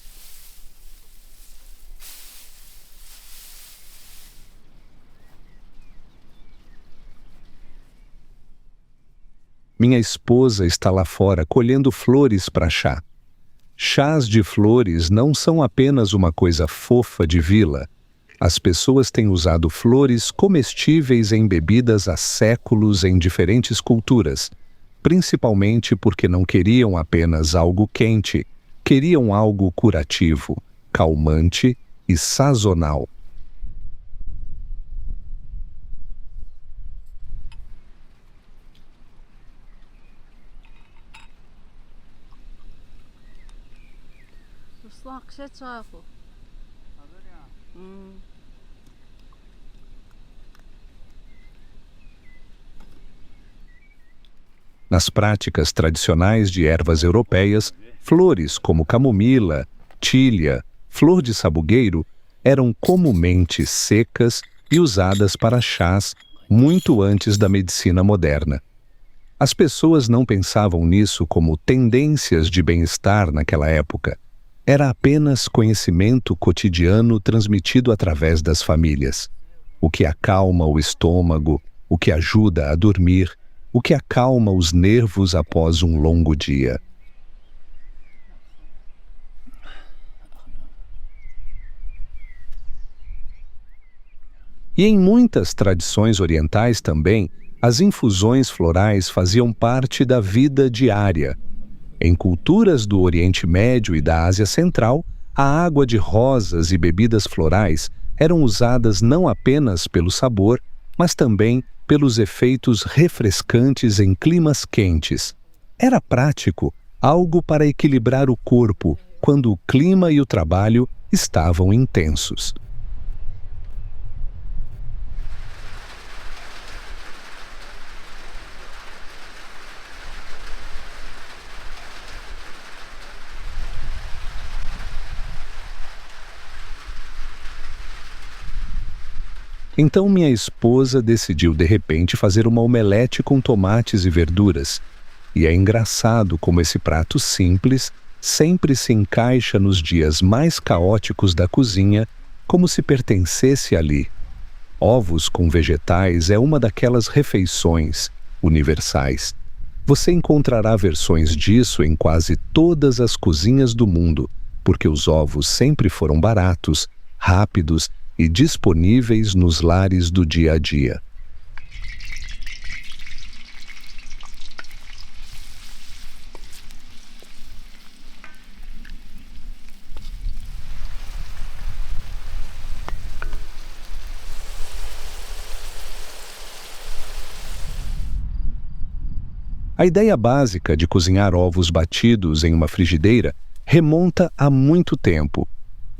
Minha esposa está lá fora colhendo flores para chá. Chás de flores não são apenas uma coisa fofa de vila. As pessoas têm usado flores comestíveis em bebidas há séculos em diferentes culturas, principalmente porque não queriam apenas algo quente, queriam algo curativo, calmante e sazonal. Nas práticas tradicionais de ervas europeias, flores como camomila, tília, flor de sabugueiro eram comumente secas e usadas para chás muito antes da medicina moderna. As pessoas não pensavam nisso como tendências de bem-estar naquela época. Era apenas conhecimento cotidiano transmitido através das famílias. O que acalma o estômago, o que ajuda a dormir, o que acalma os nervos após um longo dia. E em muitas tradições orientais também, as infusões florais faziam parte da vida diária. Em culturas do Oriente Médio e da Ásia Central, A água de rosas e bebidas florais eram usadas não apenas pelo sabor, mas também pelos efeitos refrescantes em climas quentes. Era prático, algo para equilibrar o corpo quando o clima e o trabalho estavam intensos. Então minha esposa decidiu de repente fazer uma omelete com tomates e verduras. E é engraçado como esse prato simples sempre se encaixa nos dias mais caóticos da cozinha, como se pertencesse ali. Ovos com vegetais é uma daquelas refeições universais. Você encontrará versões disso em quase todas as cozinhas do mundo, porque os ovos sempre foram baratos, rápidos e disponíveis nos lares do dia a dia. A ideia básica de cozinhar ovos batidos em uma frigideira remonta a muito tempo,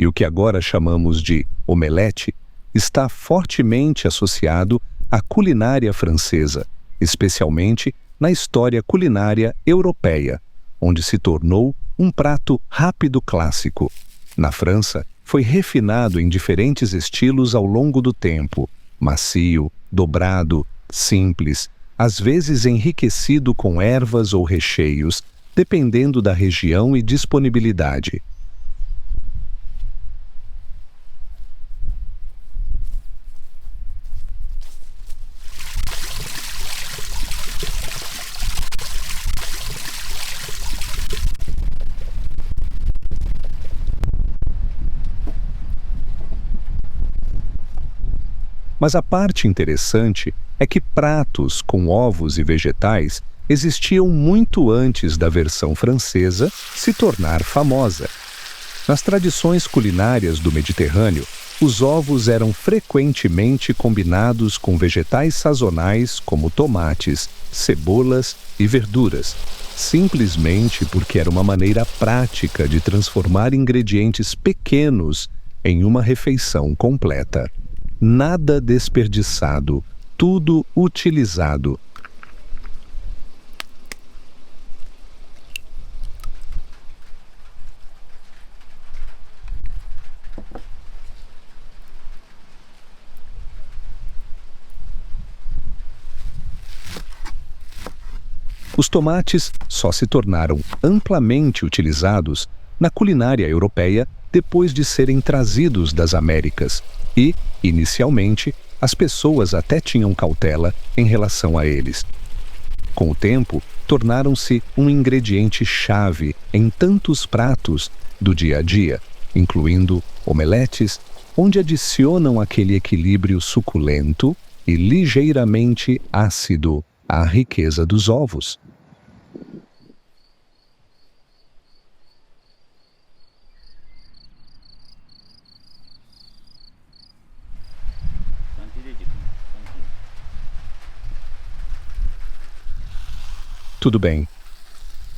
e o que agora chamamos de omelete está fortemente associado à culinária francesa, especialmente na história culinária europeia, onde se tornou um prato rápido clássico. Na França, foi refinado em diferentes estilos ao longo do tempo: macio, dobrado, simples, às vezes enriquecido com ervas ou recheios, dependendo da região e disponibilidade. Mas a parte interessante é que pratos com ovos e vegetais existiam muito antes da versão francesa se tornar famosa. Nas tradições culinárias do Mediterrâneo, os ovos eram frequentemente combinados com vegetais sazonais como tomates, cebolas e verduras, simplesmente porque era uma maneira prática de transformar ingredientes pequenos em uma refeição completa. Nada desperdiçado, tudo utilizado. Os tomates só se tornaram amplamente utilizados na culinária europeia depois de serem trazidos das Américas e, inicialmente, as pessoas até tinham cautela em relação a eles. Com o tempo, tornaram-se um ingrediente-chave em tantos pratos do dia a dia, incluindo omeletes, onde adicionam aquele equilíbrio suculento e ligeiramente ácido à riqueza dos ovos. Tudo bem.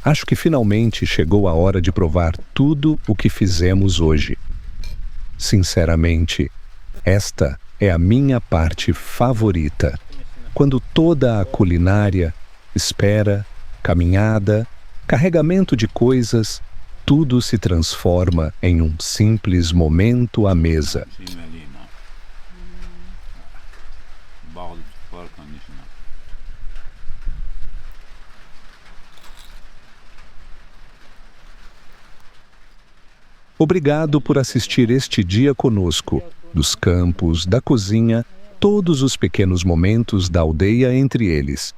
Acho que finalmente chegou a hora de provar tudo o que fizemos hoje. Sinceramente, esta é a minha parte favorita. Quando toda a culinária, espera, caminhada, carregamento de coisas, tudo se transforma em um simples momento à mesa. Obrigado por assistir este dia conosco, dos campos, da cozinha, todos os pequenos momentos da aldeia entre eles.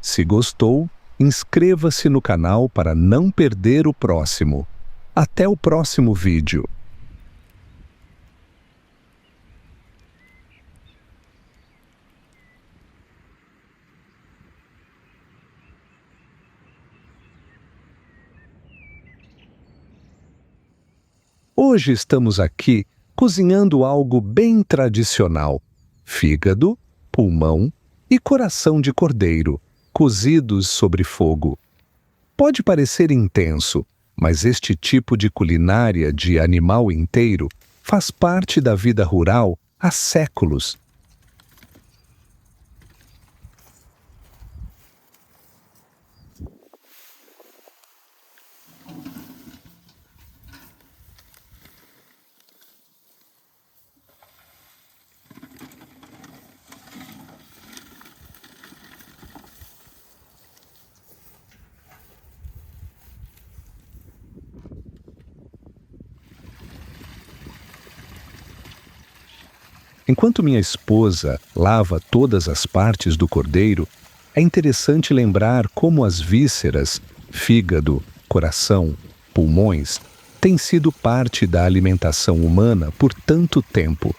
Se gostou, inscreva-se no canal para não perder o próximo. Até o próximo vídeo. hoje estamos aqui cozinhando algo bem tradicional: fígado, pulmão e coração de cordeiro, cozidos sobre fogo. Pode parecer intenso, mas este tipo de culinária de animal inteiro faz parte da vida rural há séculos. Enquanto minha esposa lava todas as partes do cordeiro, é interessante lembrar como as vísceras, fígado, coração, pulmões, têm sido parte da alimentação humana por tanto tempo.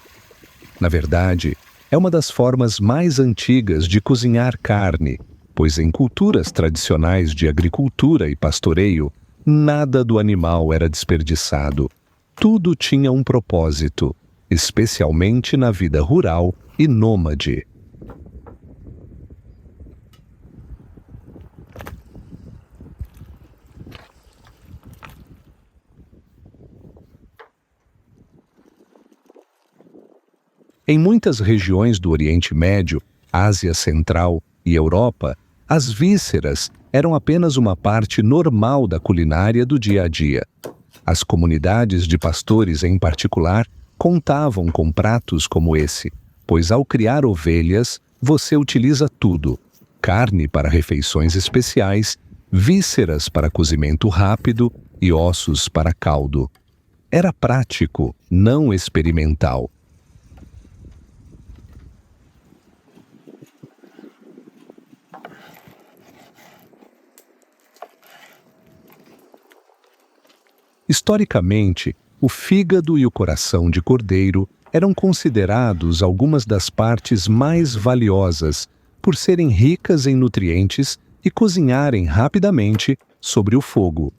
Na verdade, é uma das formas mais antigas de cozinhar carne, pois em culturas tradicionais de agricultura e pastoreio, nada do animal era desperdiçado. Tudo tinha um propósito, especialmente na vida rural e nômade. Em muitas regiões do Oriente Médio, Ásia Central e Europa, as vísceras eram apenas uma parte normal da culinária do dia a dia. As comunidades de pastores, em particular, contavam com pratos como esse, pois ao criar ovelhas, você utiliza tudo: carne para refeições especiais, vísceras para cozimento rápido e ossos para caldo. Era prático, não experimental. Historicamente, o fígado e o coração de cordeiro eram considerados algumas das partes mais valiosas por serem ricas em nutrientes e cozinharem rapidamente sobre o fogo.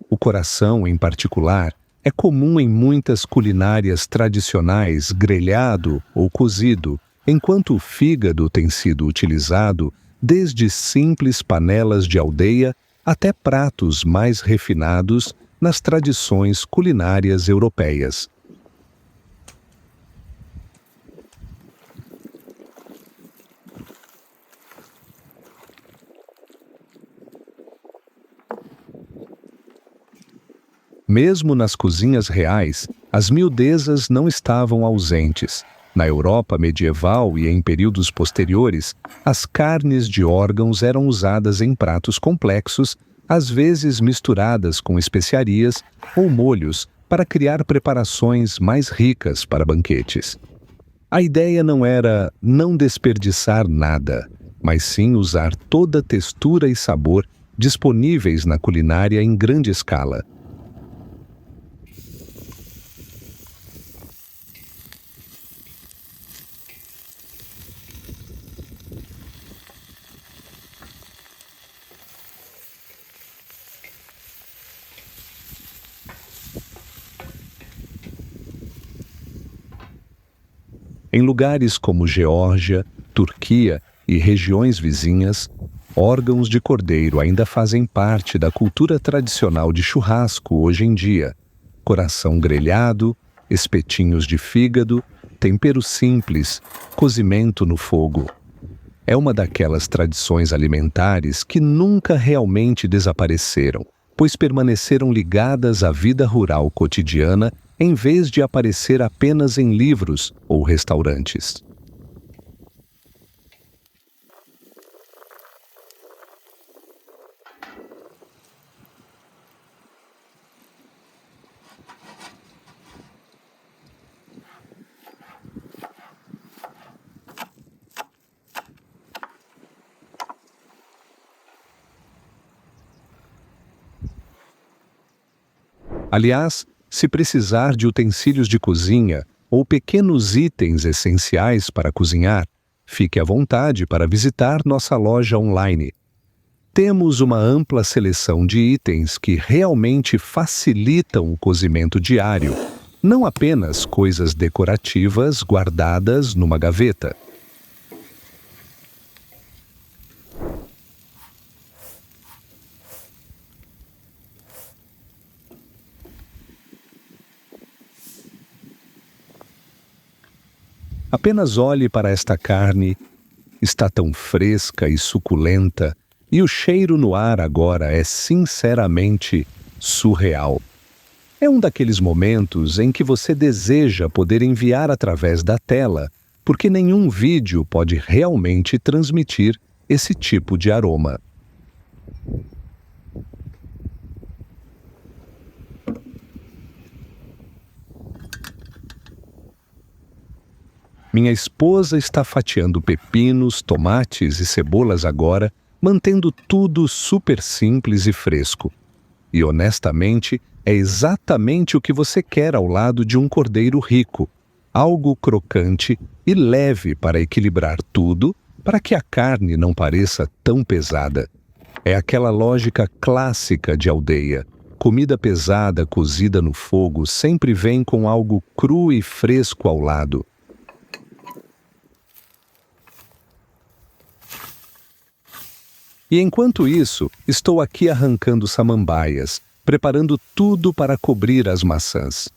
O coração, em particular, é comum em muitas culinárias tradicionais grelhado ou cozido, enquanto o fígado tem sido utilizado desde simples panelas de aldeia até pratos mais refinados nas tradições culinárias europeias. Mesmo nas cozinhas reais, as miudezas não estavam ausentes. Na Europa medieval e em períodos posteriores, as carnes de órgãos eram usadas em pratos complexos, às vezes misturadas com especiarias ou molhos para criar preparações mais ricas para banquetes. A ideia não era não desperdiçar nada, mas sim usar toda a textura e sabor disponíveis na culinária em grande escala. Em lugares como Geórgia, Turquia e regiões vizinhas, órgãos de cordeiro ainda fazem parte da cultura tradicional de churrasco hoje em dia. Coração grelhado, espetinhos de fígado, tempero simples, cozimento no fogo. É uma daquelas tradições alimentares que nunca realmente desapareceram, pois permaneceram ligadas à vida rural cotidiana em vez de aparecer apenas em livros ou restaurantes. Aliás, se precisar de utensílios de cozinha ou pequenos itens essenciais para cozinhar, fique à vontade para visitar nossa loja online. Temos uma ampla seleção de itens que realmente facilitam o cozimento diário não apenas coisas decorativas guardadas numa gaveta. Apenas olhe para esta carne, está tão fresca e suculenta, e o cheiro no ar agora é sinceramente surreal. É um daqueles momentos em que você deseja poder enviar através da tela, porque nenhum vídeo pode realmente transmitir esse tipo de aroma. Minha esposa está fatiando pepinos, tomates e cebolas agora, mantendo tudo super simples e fresco. E honestamente, é exatamente o que você quer ao lado de um cordeiro rico, algo crocante e leve para equilibrar tudo, para que a carne não pareça tão pesada. É aquela lógica clássica de aldeia. Comida pesada cozida no fogo sempre vem com algo cru e fresco ao lado. E enquanto isso, estou aqui arrancando samambaias, preparando tudo para cobrir as maçãs.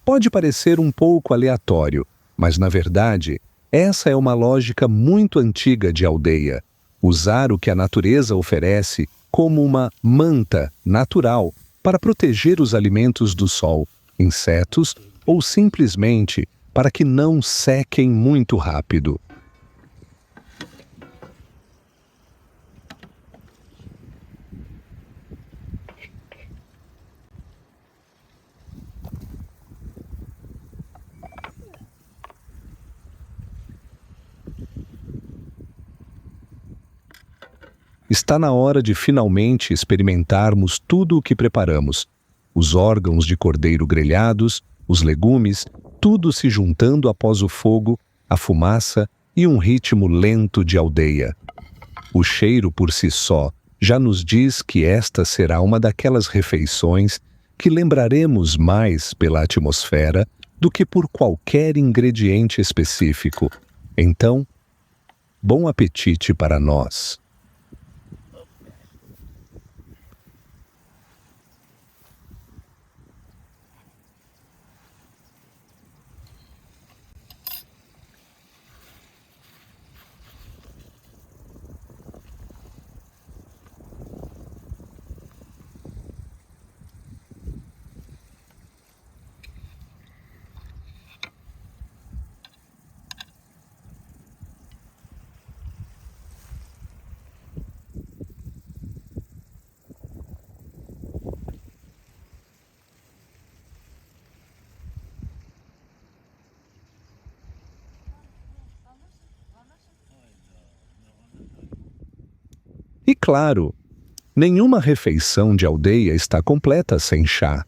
Pode parecer um pouco aleatório, mas na verdade, essa é uma lógica muito antiga de aldeia. Usar o que a natureza oferece como uma manta natural para proteger os alimentos do sol, insetos ou simplesmente para que não sequem muito rápido. Está na hora de finalmente experimentarmos tudo o que preparamos. Os órgãos de cordeiro grelhados, os legumes, tudo se juntando após o fogo, a fumaça e um ritmo lento de aldeia. O cheiro por si só já nos diz que esta será uma daquelas refeições que lembraremos mais pela atmosfera do que por qualquer ingrediente específico. Então, bom apetite para nós! E claro, nenhuma refeição de aldeia está completa sem chá.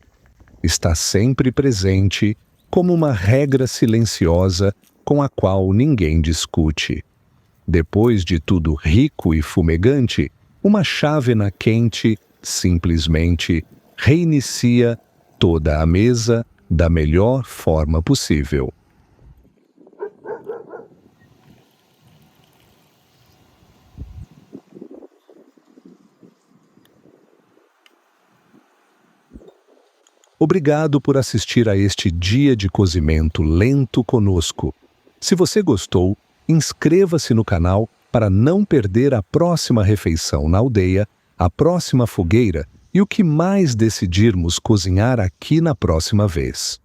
Está sempre presente como uma regra silenciosa com a qual ninguém discute. Depois de tudo rico e fumegante, uma chávena quente simplesmente reinicia toda a mesa da melhor forma possível. Obrigado por assistir a este dia de cozimento lento conosco. Se você gostou, inscreva-se no canal para não perder a próxima refeição na aldeia, a próxima fogueira e o que mais decidirmos cozinhar aqui na próxima vez.